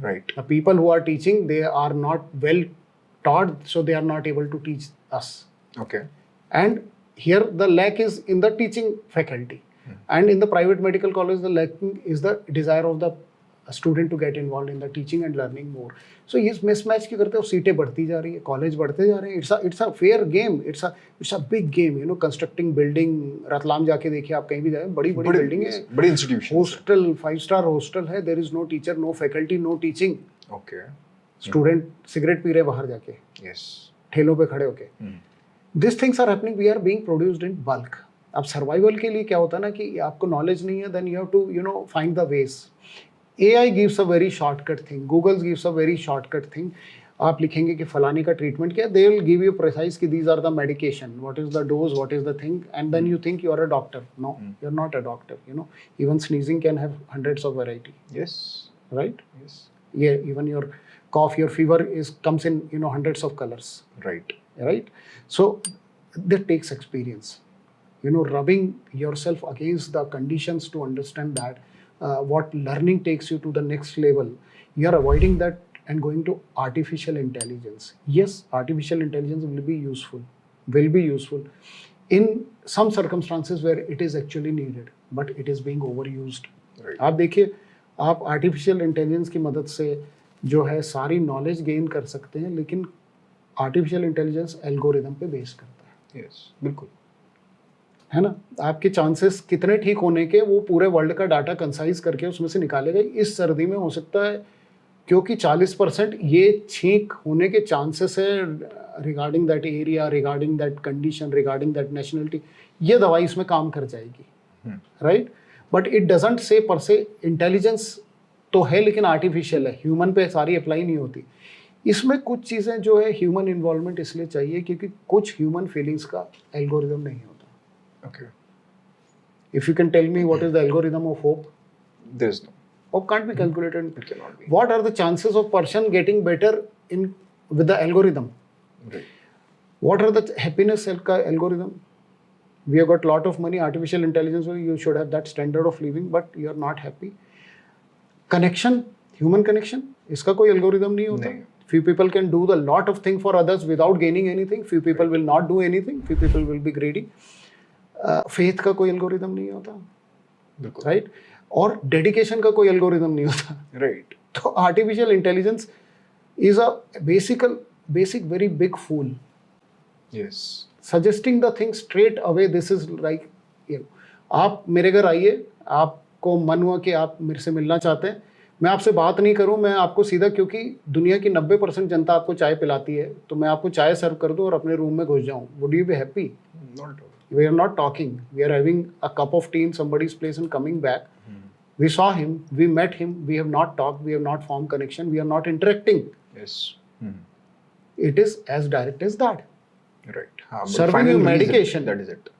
Right. The people who are teaching, they are not well taught, so they are not able to teach us. Okay. And here the lack is in the teaching faculty. And in the private medical college, the lack is the desire of the student to get involved in the teaching and learning more. So इस mismatch की करते हो सीटें बढ़ती जा रही है, college बढ़ते जा रहे हैं. It's a fair game. It's a big game. You know, constructing building. Ratlam जाके देखिए आप कहीं भी जाए, बड़ी बिल्डिंग है. बड़ी institution. Hostel, 5-star hostel है. There is no teacher, no faculty, no teaching. Okay. Student cigarette P रहे बाहर जाके, Yes. ठेलों पे खड़े होके. These things are happening. We are being produced in bulk. अब सर्वाइवल के लिए क्या होता है ना कि आपको नॉलेज नहीं है, then you have to find the ways. AI gives a very shortcut thing. Google gives a very shortcut thing. आप लिखेंगे कि फलाने का ट्रीटमेंट क्या है, they will give you precise कि these are the medication, what is the dose, what is the thing, and then you think you are a doctor. No, you're not a doctor. Even sneezing can have hundreds of variety, Yes. right? Yes. Yeah, even your cough, your fever comes in hundreds of colors, Right. right? So that takes experience. Rubbing yourself against the conditions to understand that what learning takes you to the next level. You are avoiding that and going to artificial intelligence. Yes, artificial intelligence will be useful in some circumstances where it is actually needed, but it is being overused. Right. आप देखिए, आप artificial intelligence की मदद से जो है सारी knowledge gain कर सकते हैं, लेकिन आर्टिफिशियल इंटेलिजेंस एल्गोरिदम पे बेस करता है. Yes. बिल्कुल. है ना. आपके चांसेस कितने ठीक होने के वो पूरे वर्ल्ड का डाटा कंसाइज करके उसमें से निकालेगा. इस सर्दी में हो सकता है क्योंकि 40% ये छींक होने के चांसेस है regarding that area, regarding that condition, regarding that nationality. ये दवाई इसमें काम कर जाएगी, right. But it doesn't say पर से इंटेलिजेंस तो है लेकिन आर्टिफिशियल है, ह्यूमन पे सारी अप्लाई नहीं होती. इसमें कुछ चीज़ें जो है ह्यूमन इन्वॉल्वमेंट इसलिए चाहिए क्योंकि कुछ ह्यूमन फीलिंग्स का एल्गोरिदम नहीं होता. Okay. If you can tell me what is the algorithm of hope? There's no. Hope can't be calculated. It cannot be. What are the chances of person getting better with the algorithm? Right. What are the happiness algorithm? We have got lot of money, artificial intelligence, so you should have that standard of living, but you are not happy. Connection, human connection, इसका कोई algorithm नहीं होता. नहीं. Few people can do the lot of things for others without gaining anything. Few people will not do anything. Few people will be greedy. Faith का कोई algorithm नहीं होता, right. और डेडिकेशन का कोई एल्गोरिदम नहीं होता, राइट. तो artificial intelligence is a basic very big fool. Yes. Suggesting the thing straight away, this is like, you know, आप मेरे घर आइए, आपको मन हुआ कि आप मेरे से मिलना चाहते हैं, मैं आपसे बात नहीं करूं, मैं आपको सीधा, क्योंकि दुनिया की 90% जनता आपको चाय पिलाती है, तो मैं आपको चाय सर्व कर दूं और अपने रूम में घुस जाऊं. Would you be happy? Not at all. We are not talking. We are having a cup of tea in somebody's place and coming back. We saw him, we met him, we have not talked, we have not formed connection, we are not interacting. Yes. It is as direct as that. Right. But Serving final you reason, medication. That is it.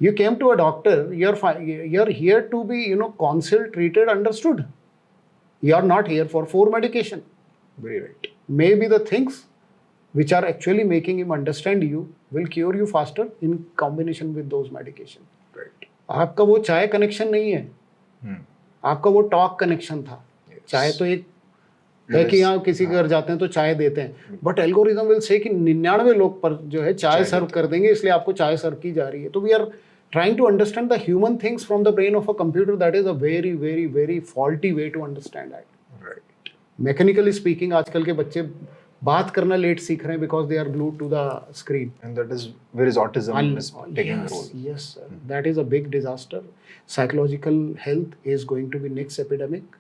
You came to a doctor, you're here to be, counseled, treated, understood. You're not here for medication. Very right. Maybe the things which are actually making him understand you will cure you faster in combination with those medication. Right. आपका वो चाय connection नहीं है, आपका वो talk connection था. Yes. चाय तो एक है कि यहाँ किसी के घर जाते हैं तो चाय देते हैं, बट एल्गोरिथम विल से कि 99 लोग पर जो है चाय सर्व कर देंगे, इसलिए आपको चाय सर्व की जा रही है. तो we are trying to understand the human things from the brain of a computer. That is a very very very faulty way to understand that. Right. Mechanically speaking, आजकल के बच्चे बात करना लेट सीख रहे हैं because they are glued to the screen. And that is where is autism is taking a role. Yes, sir. That is a big disaster. Psychological health is going to be next epidemic.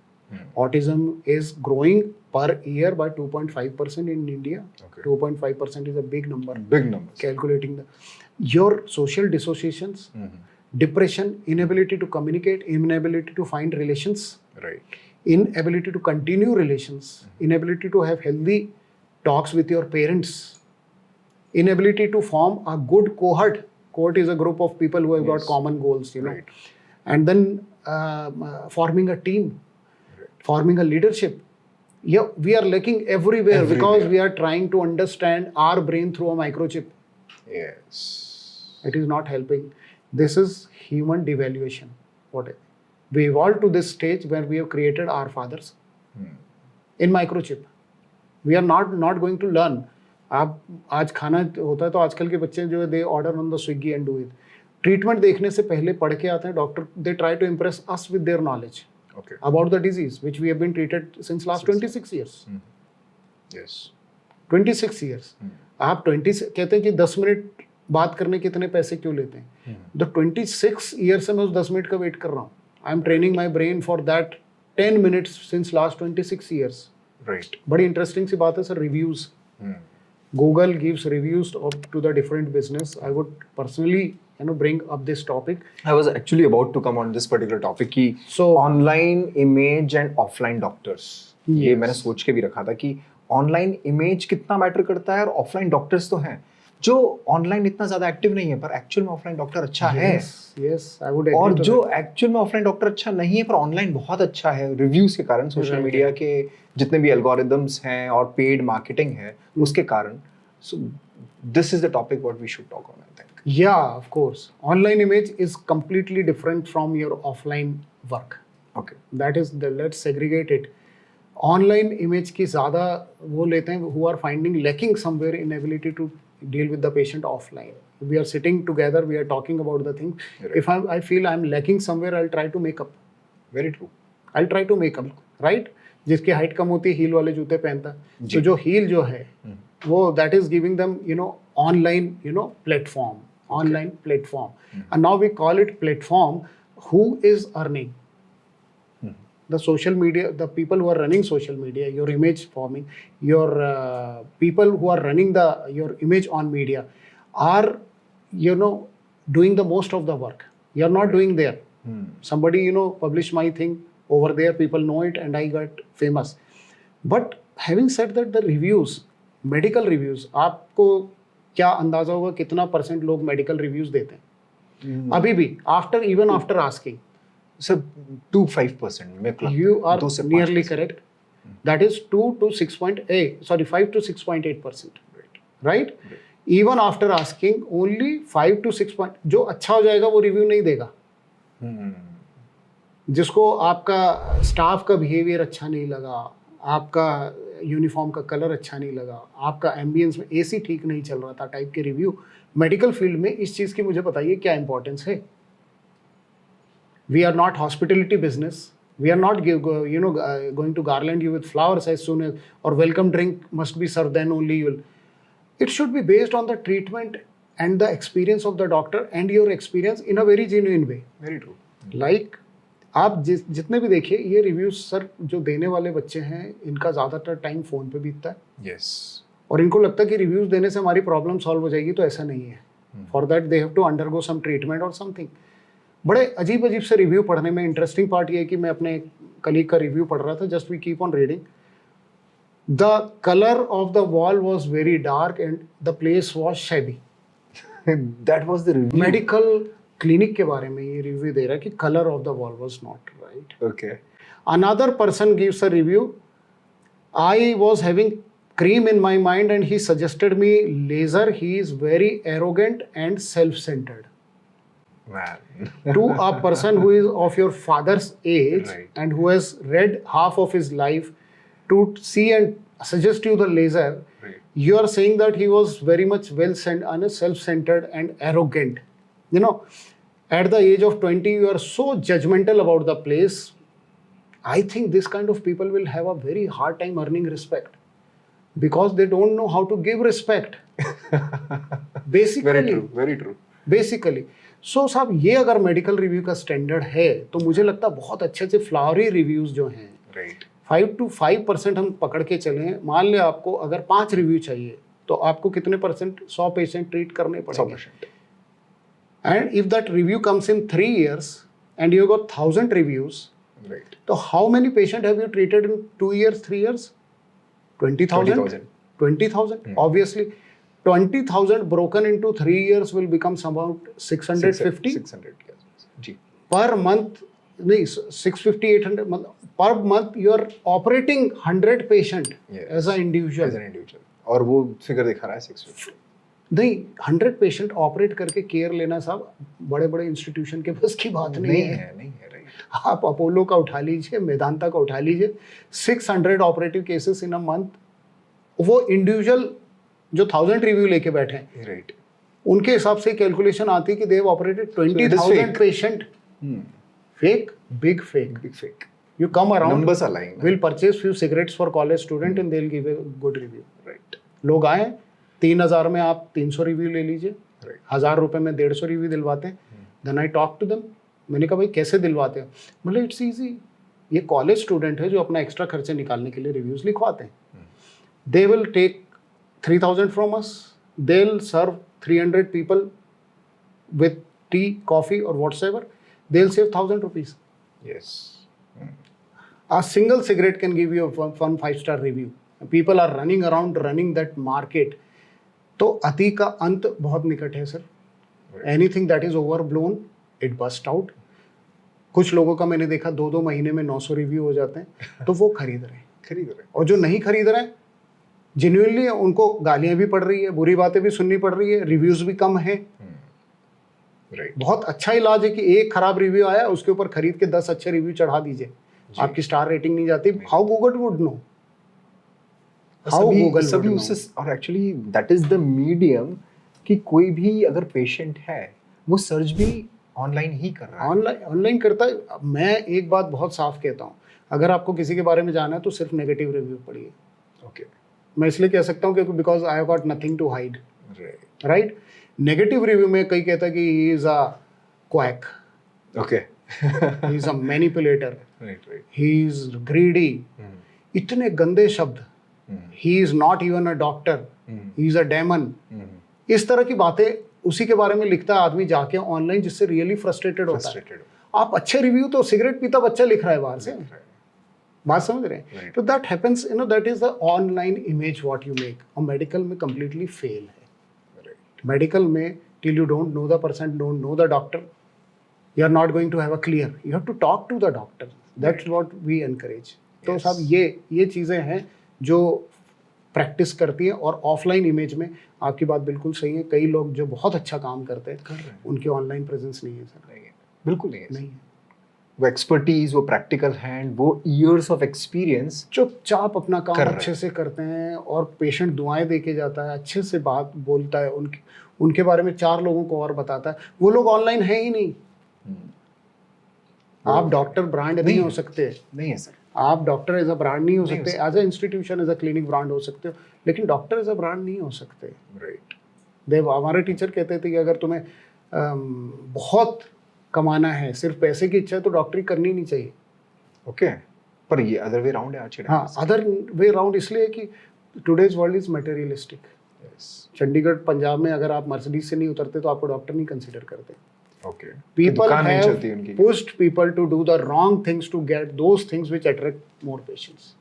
Autism is growing per year by 2.5% in India. Okay. 2.5% is a big number. Big numbers. Calculating your social dissociations, depression, inability to communicate, inability to find relations, Right. inability to continue relations, inability to have healthy talks with your parents, inability to form a good cohort. Cohort is a group of people who have got Yes. common goals, Right. and then forming a team, forming a leadership. Yeah, we are lacking everywhere because we are trying to understand our brain through a microchip. Yes. It is not helping. This is human devaluation. We evolved to this stage where we have created our fathers in microchip. We are not going to learn. आप आज खाना होता है तो आजकल के बच्चे जो है they order on the Swiggy and do it. Treatment देखने से पहले पढ़ के आते हैं doctor. They try to impress us with their knowledge Okay. about the disease which we have been treated since last 26 years. Yes. 26 years. आप 20 कहते हैं कि 10 मिनट बात करने के इतने पैसे क्यों लेते हैं? The 26 years से मैं उस 10 मिनट का वेट कर रहा हूँ. I am training my brain for that 10 minutes since last 26 years. Right. बड़ी इंटरेस्टिंग सी बात है sir, reviews. Google gives reviews to the different business. I would personally bring up this topic. I was actually about to come on this particular topic कि So- online image and offline doctors. ये Yes. मैंने सोच के भी रखा था कि online image कितना मैटर करता है और offline doctors तो हैं जो online इतना ज्यादा एक्टिव नहीं है पर actual में offline डॉक्टर अच्छा है. Yes, I would agree और to जो that. एक्चुअल में ऑफलाइन डॉक्टर अच्छा नहीं है पर ऑनलाइन बहुत अच्छा है रिव्यूज के कारण, सोशल Right. मीडिया के जितने भी एल्गोरिदम्स हैं और पेड मार्केटिंग है उसके कारण. So this is the topic what we should talk on, I think. Yeah, of course. Online image is completely different from your offline work. Okay. That is let's segregate it. Online image की ज़्यादा वो लेते हैं who are finding lacking somewhere in ability to deal with the patient offline. We are sitting together, we are talking about the thing. Right. If I feel I'm lacking somewhere, I'll try to make up. Very true. I'll try to make up, right? जिसकी height कम होती है heal वाले जूते पहनता है. जी. तो जो heal जो है वो that is giving them online platform. Online platform. And now we call it platform. Who is earning? The social media, the people who are running social media, your image forming, your people who are running your image on media are doing the most of the work. You're not doing there. Somebody published my thing over there, people know it, and I got famous. But having said that, the reviews, medical reviews, आपको क्या अंदाजा होगा कितना % लोग medical reviews देते हैं अभी भी even after asking? सर 2-5% मेरे को लगता है. You are 2 से 5%. nearly correct. That is 5 to 6.8%. Right? Even after asking, only 5 to 6 जो अच्छा हो जाएगा वो रिव्यू नहीं देगा. जिसको आपका स्टाफ का बिहेवियर अच्छा नहीं लगा, आपका यूनिफॉर्म का कलर अच्छा नहीं लगा, आपका एम्बियंस में एसी ठीक नहीं चल रहा था, टाइप के रिव्यू. मेडिकल फील्ड में इस चीज़ की मुझे बताइए क्या इंपॉर्टेंस है. We are not hospitality business, We are not going to garland you with flowers as soon as, or welcome drink must be served, then only you will. It should be based on the treatment and the experience of the doctor and your experience in a very genuine way. Very true. Like आप जितने भी देखिए ये reviews sir जो देने वाले बच्चे हैं इनका ज़्यादातर टाइम फ़ोन पे बीतता है. Yes. और इनको लगता है कि रिव्यूज देने से हमारी प्रॉब्लम सॉल्व हो जाएगी, तो ऐसा नहीं है. For that they have to undergo some treatment और समथिंग. बड़े अजीब अजीब से रिव्यू पढ़ने में इंटरेस्टिंग पार्ट ये है कि मैं अपने कलीग का रिव्यू पढ़ रहा था. Just we keep on reading. The colour of the wall was very dark and the place was shabby. That was the review. Medical clinic के बारे में ये रिव्यू दे रहा है कि colour of the wall was not right. Okay. Another person gives a review. I was having cream in my mind and he suggested me laser. He is very arrogant and self-centered. Man. To a person who is of your father's age Right. and who has read half of his life, to see and suggest you the laser, Right. you are saying that he was very much self-centered and arrogant. You know, at the age of 20, you are so judgmental about the place. I think this kind of people will have a very hard time earning respect because they don't know how to give respect. Basically. Very true. Very true. Basically so साहब ये अगर medical review का standard है तो मुझे लगता है बहुत अच्छे अच्छे फ्लावरी रिव्यूज जो हैं Right. 5% हम पकड़ के चलें. मान लिया आपको अगर 5 रिव्यू चाहिए तो आपको कितने परसेंट 100 पेशेंट ट्रीट करने पड़ेंगे. 100%. And if that review comes in 3 years and you got 1000 reviews, Right. तो how many patient have you treated in 2 years 3 years? 20,000. 20,000. 20,000 obviously 20,000 broken into 3 years will become about 650 600. Yes. जी. per month. नहीं 650 800 per month you are operating 100 patient Yes. as an individual. As an individual. और वो figure दिखा रहा है 650. नहीं 100 patient operate करके care लेना साहब बड़े बड़े इंस्टीट्यूशन के बस की बात नहीं है. नहीं है. Right. आप अपोलो का उठा लीजिए, मेदांता का उठा लीजिए, 600 operative cases in a month. वो इंडिविजुअल जो 1000 रिव्यू लेके बैठे हैं Right. उनके हिसाब से कैलकुलेशन आती है कि they have operated 20,000 fake. Patient. Fake, big fake. Big fake. You come around, Numbers are lying. will purchase few cigarettes for college student and they'll give a good review. Right. लोग आए 3,000 में आप 300 review ले लीजिए, Right. 1,000 रुपए में 150 review दिलवाते हैं. Then I talk to them. मैंने कहा भाई कैसे दिलवाते हैं? मतलब इट्स इजी. ये कॉलेज स्टूडेंट है जो अपना एक्स्ट्रा खर्चे निकालने के लिए रिव्यूज लिखवाते हैं. They will take 3,000 from us. They will serve 300 people with tea, coffee और whatsoever. They will save 1,000 rupees. Yes. A single cigarette can give you a 5-star review. People are running around running that market. तो अति का अंत बहुत निकट है sir. Anything that is overblown, it burst out. कुछ लोगों का मैंने देखा 2-2 महीने में 900 रिव्यू हो जाते हैं, तो वो खरीद रहे हैं. खरीद रहे. और जो नहीं खरीद रहे हैं जेन्युइनली उनको गालियां भी पड़ रही है, बुरी बातें भी सुननी पड़ रही है, रिव्यूज भी कम है. Right. बहुत अच्छा इलाज है कि एक खराब रिव्यू आया उसके ऊपर खरीद के 10 अच्छे रिव्यू चढ़ा दीजिए. आपकी स्टार रेटिंग नहीं जाती. How Google would know? How Google सभी उससे. और actually that is the medium कि कोई भी अगर पेशेंट है वो सर्च भी ऑनलाइन ही कर रहा है. ऑनलाइन करता है. मैं एक बात बहुत साफ कहता हूँ, अगर आपको किसी के बारे में जाना है तो सिर्फ नेगेटिव रिव्यू पढ़िए. ओके. मैं इसलिए कह सकता हूँ क्योंकि because I have got nothing to hide. Right. Negative review में कई कहता है कि he is a quack, okay. He is a manipulator, right. He is greedy. इतने गंदे शब्द. He is not even a doctor, he is a demon. इस तरह की बातें उसी के बारे में लिखता है आदमी जाके ऑनलाइन, जिससे रियली फ्रस्ट्रेटेड होता है. आप अच्छे रिव्यू तो सिगरेट पीता बच्चा लिख रहा है बाहर से. बात समझ रहे हैं? तो that happens, you know, that is the online image what you make. और मेडिकल में कंप्लीटली फेल है. मेडिकल में till you don't know the person, don't know the doctor, you are not going to have a clear. You have to talk to the doctor. That's what we encourage. तो साहब ये चीज़ें हैं जो practice करती हैं. और ऑफलाइन इमेज में आपकी बात बिल्कुल सही है. कई लोग जो बहुत अच्छा काम करते हैं उनकी ऑनलाइन प्रेजेंस नहीं है सर. बिल्कुल नहीं है. नहीं है. वो एक्सपर्टीज, वो प्रैक्टिकल हैंड, वो ईयर्स ऑफ एक्सपीरियंस चुपचाप अपना काम कर रहे अच्छे से करते हैं और पेशेंट दुआएं दे के जाता है, अच्छे से बात बोलता है, उनके बारे में 4 लोगों को और बताता है. वो लोग ऑनलाइन है ही नहीं. आप डॉक्टर ब्रांड नहीं हो सकते, नहीं है सर, आप डॉक्टर एज अ ब्रांड नहीं हो नहीं हो सकते, as a institution as a clinic brand हो सकते हो, लेकिन डॉक्टर एज अ ब्रांड नहीं हो सकते। राइट। देव हमारे टीचर कहते थे कि अगर तुम्हें बहुत कमाना है, सिर्फ पैसे की इच्छा है, तो डॉक्टरी करनी नहीं चाहिए। ओके, पर ये अदर वे राउंड है आज के टाइम हाँ, अदर वे राउंड इसलिए कि टुडेज वर्ल्ड इज मटेरियलिस्टिक। पे। यस, चंडीगढ़ पंजाब में अगर आप मर्सिडीज से नहीं उतरते तो आपको डॉक्टर नहीं कंसिडर करते। ओके, People दुकान नहीं have चलती उनकी। pushed people to do the wrong things to get those things which attract more patients.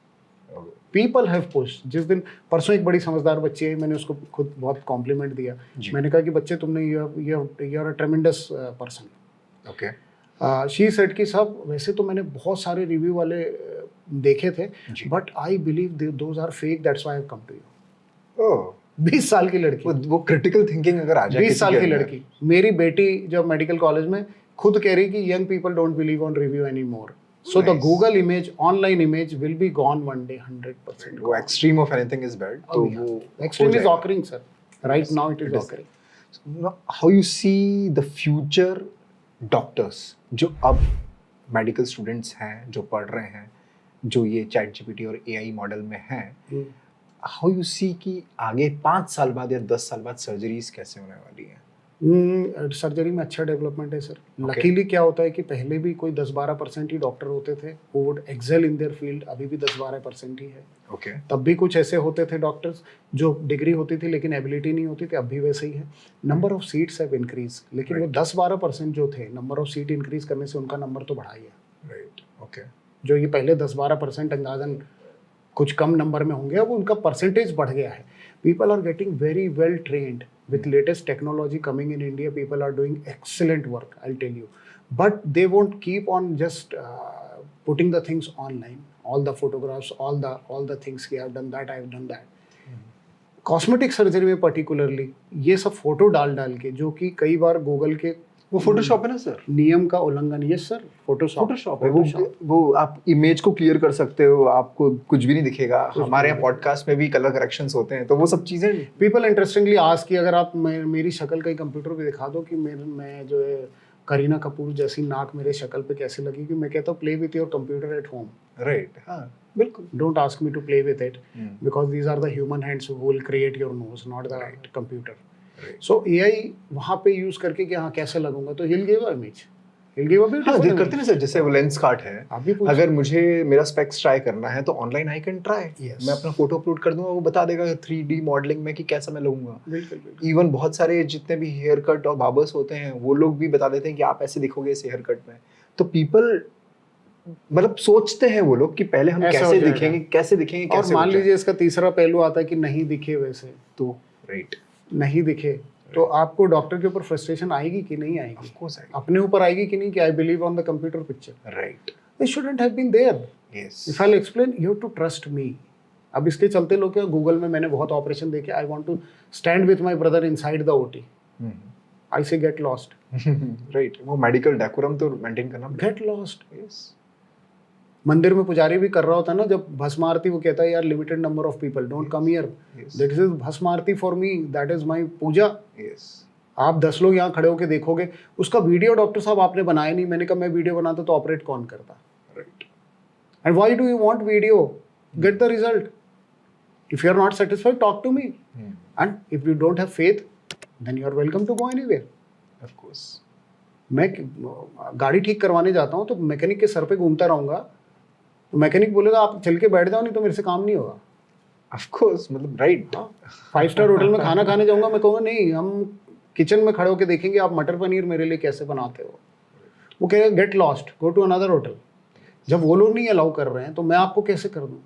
People have pushed। जिस दिन परसों एक बड़ी समझदार बच्ची आई, मैंने उसको खुद बहुत कॉम्प्लीमेंट दिया। जी। मैंने कहा कि बच्चे तुमने you are a tremendous person. Okay, she said कि साहब वैसे तो मैंने बहुत सारे रिव्यू वाले देखे थे, जी। But I believe those are fake, that's why I have come to you. Oh, 20 साल की लड़की, वो क्रिटिकल थिंकिंग अगर आ जाए 20 किसी साल के की अंदर। लड़की, मेरी बेटी जब मेडिकल कॉलेज में खुद कह रही कि young people don't believe on review any more, so the Nice. Google image, online image will be gone one day 100%। वो extreme of anything is bad, तो वो extreme is occurring sir, right now it is it is. Occurring. How you see the future doctors जो अब medical students हैं, जो पढ़ रहे हैं, जो ये चैट जीपीटी और एआई मॉडल में हैं, हाउ यू सी कि आगे 5 साल बाद या 10 साल बाद सर्जरीज कैसे होने वाली हैं? सर्जरी में अच्छा डेवलपमेंट है सर। लकीली क्या होता है कि पहले भी कोई 10-12% ही डॉक्टर होते थे who would excel in their field, अभी भी 10-12% ही है। ओके, तब भी कुछ ऐसे होते थे डॉक्टर्स जो डिग्री होती थी लेकिन एबिलिटी नहीं होती थी, अब भी वैसे ही है। Number of seats have increase, लेकिन वो 10-12% जो थे, नंबर ऑफ सीट इंक्रीज करने से उनका नंबर तो बढ़ा ही है। राइट, ओके, जो ये पहले 10-12% अंदाजन कुछ कम नंबर में होंगे, अब उनका परसेंटेज बढ़ गया है। People are getting very well trained with latest technology coming in India. People are doing excellent work, I'll tell you, but they won't keep on just putting the things online, all the photographs, all the things I have done that, I have done that. Cosmetic surgery में particularly ये सब photo डाल के, जो कि कई बार Google के वो फोटोशॉप है ना सर? नियम का उल्लंघन। यस सर, फोटोशॉप है वो आप इमेज को क्लियर कर सकते हो, आपको कुछ भी नहीं दिखेगा। हमारे यहाँ पॉडकास्ट में भी कलर करेक्शंस होते हैं, तो वो सब चीजें पीपल इंटरेस्टिंगली आस्क कि अगर आप मेरी शक्ल कहीं कंप्यूटर पे दिखा दो कि मैं जो है करीना कपूर जैसी नाक मेरे शक्ल पे कैसे लगेगी, मैं कहता हूँ play with your computer at home. Right, हाँ बिल्कुल। Don't ask me to play with it, because these are the human hands who will create your nose, not the computer. So AI वहाँ पे यूज करके कि हाँ कैसे लगूंगा, तो he'll give an image, he'll give a beautiful image। करते ना sir, जैसे वो लेंस कार्ट है, आप भी पूछिए। अगर मुझे मेरा स्पेक्स ट्राई करना है तो online I can try, Yes. मैं अपना फोटो अपलोड कर दूंगा, वो बता देगा 3D मॉडलिंग में कि कैसा मैं लगूंगा। बिल्कुल बिल्कुल। इवन बहुत सारे जितने भी हेयर कट और बार्बर्स होते हैं, वो लोग भी बता देते हैं कि आप ऐसे दिखोगे इस हेयर कट में। तो पीपल मतलब सोचते हैं वो लोग कि पहले हम ऐसा हो कैसे जाएगा। दिखेंगे, कैसे दिखेंगे, और कैसे मान हो जाए। लीजिए इसका तीसरा पहलू आता है कि नहीं दिखे वैसे, तो राइट, नहीं दिखे तो आपको डॉक्टर के ऊपर फ्रस्ट्रेशन आएगी कि नहीं आएगी? ऑफ कोर्स आई, अपने ऊपर आएगी कि नहीं कि I believe on the computer picture. Right, It shouldn't have been there. Yes, If I'll explain, you have to trust me. अब इसके चलते लोग क्या, गूगल में मैंने बहुत ऑपरेशन देखे, I want to stand with my brother inside the OT, I say get lost, right. वो मेडिकल डेकोरम तो मेंटेन करना गेट लॉस्ट। यस, मंदिर में पुजारी भी कर रहा होता है ना, जब भस्म आरती वो कहता है यार limited number of people, don't come here, Yes. That is bhasma aarti for me, that is my puja. Yes, आप 10 लोग यहाँ खड़े होके देखोगे, उसका वीडियो डॉक्टर साहब आपने बनाया नहीं। मैंने कहा मैं वीडियो बनाता तो ऑपरेट कौन करता? Right, and why do you want video? Get the result. If you are not satisfied, talk to me, and if you don't have faith, then you are welcome to go anywhere. Of course. मैं गाड़ी ठीक करवाने जाता हूँ तो mechanic के sir पे घूमता रहूंगा, तो मैकेनिक बोलेगा आप चल के बैठ जाओ, नहीं तो मेरे से काम नहीं होगा। ऑफ कोर्स, मतलब राइट। 5 स्टार होटल में खाना खाने जाऊंगा, मैं कहूँगा नहीं, हम किचन में खड़े होकर देखेंगे आप मटर पनीर मेरे लिए कैसे बनाते हो। वो कहेगा get lost, go to another hotel. जब वो लोग नहीं अलाउ कर रहे हैं तो मैं आपको कैसे कर दूं?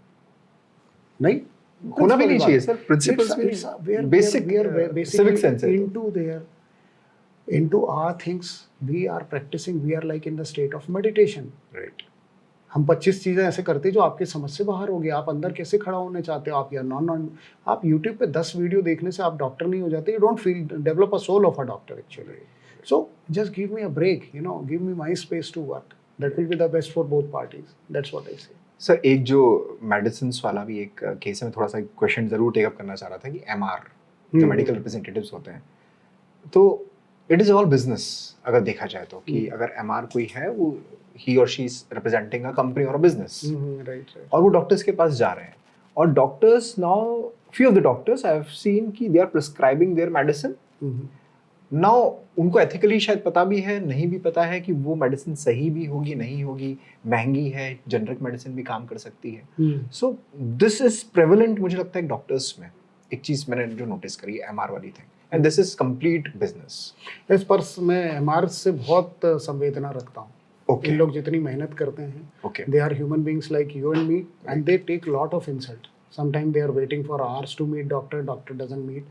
नहीं होना भी नहीं चाहिए sir, principles basic civic sense है। into our things we are practicing, we are like in the state of meditation। Right, हम 25 चीजें ऐसे करते हैं जो आपके समझ से बाहर हो गया। आप अंदर कैसे खड़ा होने चाहते हो? आप या नॉन आप यूट्यूब पे 10 वीडियो देखने से आप डॉक्टर नहीं हो जाते। You don't feel develop a soul of a doctor actually. So just give me a break, you know, give me my space to work, that will be the best for both parties, that's what I say. Sir एक जो medicine वाला भी एक case में थोड़ा सा question जरूर take up करना चाह रहा था कि एमआर जो मेडिकल रिप्रेजेंटेटिव्स होते हैं, तो इट इज ऑल बिजनेस अगर देखा जाए तो, कि अगर एमआर कोई है वो he or she is representing a company or a business. Right. और वो डॉक्टर्स के पास जा रहे हैं और doctors now few of the doctors I have seen कि they are prescribing their medicine. Now उनको एथिकली शायद पता भी है, नहीं भी पता है कि वो मेडिसिन सही भी होगी नहीं होगी, महंगी है, जेनरिक मेडिसिन भी काम कर सकती है. सो दिस इज प्रेवलेंट मुझे लगता है डॉक्टर्स में. एक चीज मैंने जो नोटिस करी है एमआर वाली thing, and this is complete business. इस पर मैं एमआर से बहुत संवेदना रखता हूँ. Okay. इन लोग जितनी मेहनत करते हैं, Okay. They are human beings like you and me, and they take lot of insult. Sometime they are waiting for hours to meet doctor doesn't meet.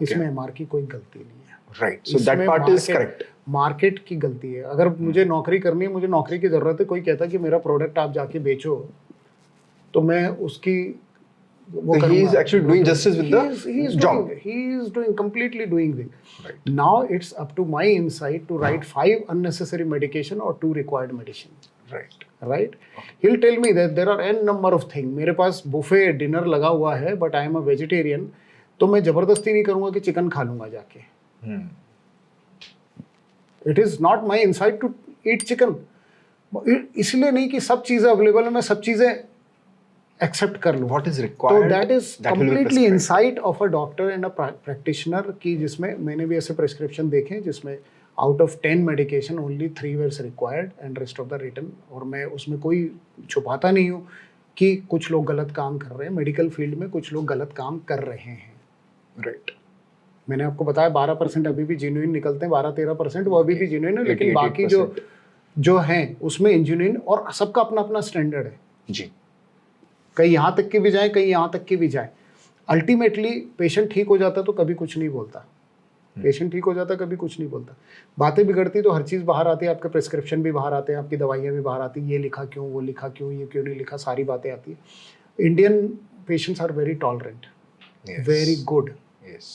इसमें एमआर की कोई गलती नहीं है. Right, so that part is correct. Market की गलती है. अगर मुझे नौकरी करनी है, मुझे नौकरी की जरूरत है, कोई कहता है कि मेरा प्रोडक्ट आप जाके बेचो, तो मैं उसकी वो he is actually doing justice with the job. He is doing completely doing it. Right. Now it's up to my insight to write 5 unnecessary medication or 2 required medicine. Right. Right? He'll tell me that there are n number of things. मेरे पास buffet dinner लगा हुआ है, but I am a vegetarian, तो मैं जबरदस्ती नहीं करूंगा कि चिकन खा लूंगा जाके. It is not my insight to eat chicken. इसलिए नहीं कि सब चीजें अवेलेबल है, मैं सब चीजें एक्सेप्ट कर लूँ. What is तो required? That is that will be completely prescribed. Insight of a doctor and a practitioner की, जिसमें मैंने भी ऐसे प्रिस्क्रिप्शन देखे जिसमें out of 10 medication only 3 were required and rest of the written. और मैं उसमें कोई छुपाता नहीं हूँ कि कुछ लोग गलत काम कर रहे हैं. मेडिकल फील्ड में कुछ लोग गलत काम कर रहे हैं. राइट. मैंने आपको बताया 12% अभी भी जेन्युइन निकलते हैं, 12-13% वो अभी भी जेन्युइन है, लेकिन बाकी जो हैं उसमें इंजीनियरिंग, और सबका अपना अपना स्टैंडर्ड है जी. कहीं यहाँ तक की भी जाए, कहीं यहाँ तक की भी जाए. अल्टीमेटली पेशेंट ठीक हो जाता तो कभी कुछ नहीं बोलता. पेशेंट ठीक हो जाता कभी कुछ नहीं बोलता. बातें बिगड़ती तो हर चीज़ बाहर आती है. आपके प्रिस्क्रिप्शन भी बाहर आते हैं, आपकी दवाइयाँ भी बाहर आती हैं. ये लिखा क्यों, वो लिखा क्यों, ये क्यों नहीं लिखा, सारी बातें आती है. Indian patients are very tolerant, very good.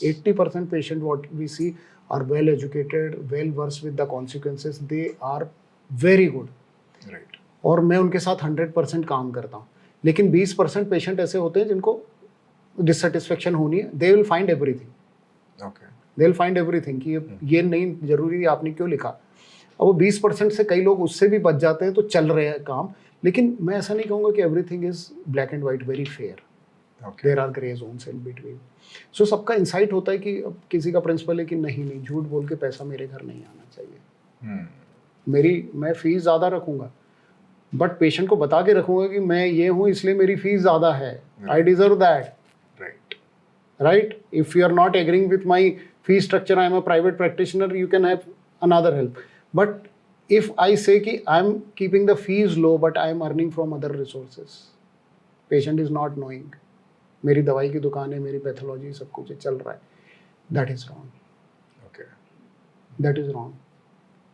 80% patient what we see are well educated, well versed with the consequences. They are very good. Right. और मैं उनके साथ 100% काम करता हूँ. लेकिन 20% पेशेंट ऐसे होते हैं जिनको डिससेटिस्फेक्शन होनी है. They will find everything. Okay. They will find everything कि ये नहीं जरूरी आपने क्यों लिखा. अब वो 20% से कई लोग उससे भी बच जाते हैं तो चल रहे हैं काम. लेकिन मैं ऐसा नहीं कहूँगा कि everything is black and white, very fair. There are grey zones in between. So सबका इंसाइट होता है कि अब किसी का प्रिंसिपल है कि नहीं झूठ बोल के पैसा मेरे घर नहीं आना चाहिए. मैं फीस ज़्यादा रखूँगा, बट पेशेंट को बता के रखूँगा कि मैं ये हूँ इसलिए मेरी फीस ज़्यादा है. I deserve that. Right. If you are not agreeing with my fee structure, I am a private practitioner, you can have another help. But if I say कि I am keeping the fees low but I am earning from other resources, patient is not knowing मेरी दवाई की दुकान है, मेरी pathology सब कुछ चल रहा है, that is wrong. Okay. That is wrong.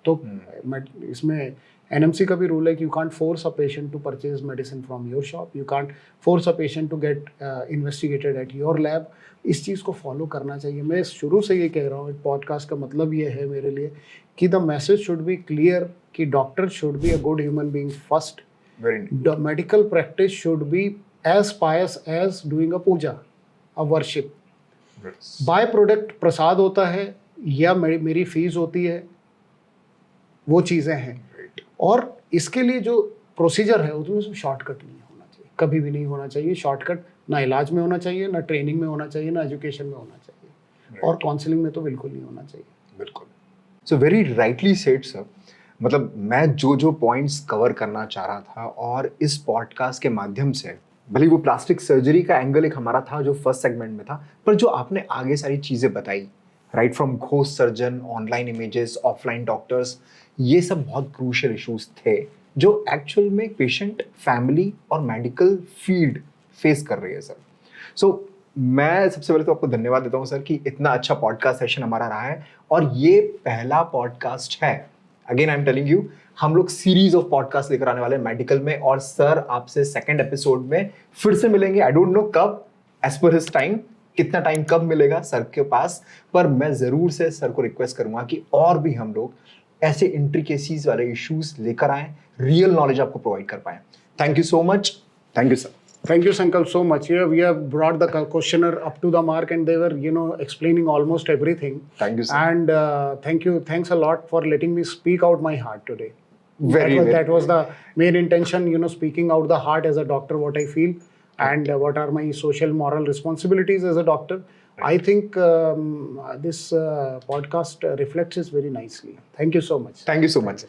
तो इसमें एनएमसी का भी रूल है कि you can't force a patient to purchase medicine from your shop, you can't force a patient to get investigated at your lab. इस चीज़ को follow करना चाहिए. मैं शुरू से ये कह रहा हूँ, पॉडकास्ट का मतलब ये है मेरे लिए कि the message should be clear कि doctor should be a good human being first. The medical practice should be as pious as doing a puja, a worship. By product प्रसाद होता है या मेरी फीस होती है, वो चीज़ें हैं. और इसके लिए जो प्रोसीजर है उसमें शॉर्टकट नहीं होना चाहिए, कभी भी नहीं होना चाहिए. शॉर्टकट ना इलाज में होना चाहिए, ना ट्रेनिंग में होना चाहिए, ना एजुकेशन में होना चाहिए, और काउंसलिंग में तो बिल्कुल नहीं होना चाहिए. बिल्कुल. So very rightly said sir. मतलब मैं जो पॉइंट्स कवर करना चाह रहा था, और इस पॉडकास्ट के माध्यम से, भले वो प्लास्टिक सर्जरी का एंगल एक हमारा था जो फर्स्ट सेगमेंट में था, पर जो आपने आगे सारी चीज़ें बताई, right from ghost surgeon, online images, offline doctors, ये सब बहुत क्रूशियल इश्यूज थे जो एक्चुअल में पेशेंट, फैमिली और मेडिकल फील्ड फेस कर रही है सर. सो मैं सबसे पहले तो आपको धन्यवाद देता हूँ सर कि इतना अच्छा पॉडकास्ट सेशन हमारा रहा है, और ये पहला पॉडकास्ट है. Again I am telling you, हम लोग सीरीज ऑफ पॉडकास्ट लेकर आने वाले हैं मेडिकल में, और सर आपसे सेकंड एपिसोड में फिर से मिलेंगे. आई डोंट नो कब, एज पर हिज टाइम, कितना टाइम कब मिलेगा सर के पास, पर मैं जरूर से सर को रिक्वेस्ट करूंगा कि और भी हम लोग ऐसे इंट्रिकेसीज वाले इश्यूज लेकर आए, रियल नॉलेज आपको प्रोवाइड कर पाए. Thank you so much. Thank you sir. Thank you, Sankalp, so much. Yeah, we have brought the questioner up to the mark, and they were, explaining almost everything. Thank you, sir. And thanks a lot for letting me speak out my heart today. That was the main intention, you know, speaking out the heart as a doctor, what I feel, and what are my social moral responsibilities as a doctor. I think this podcast reflects this very nicely. Thank you so much. Thank you so much.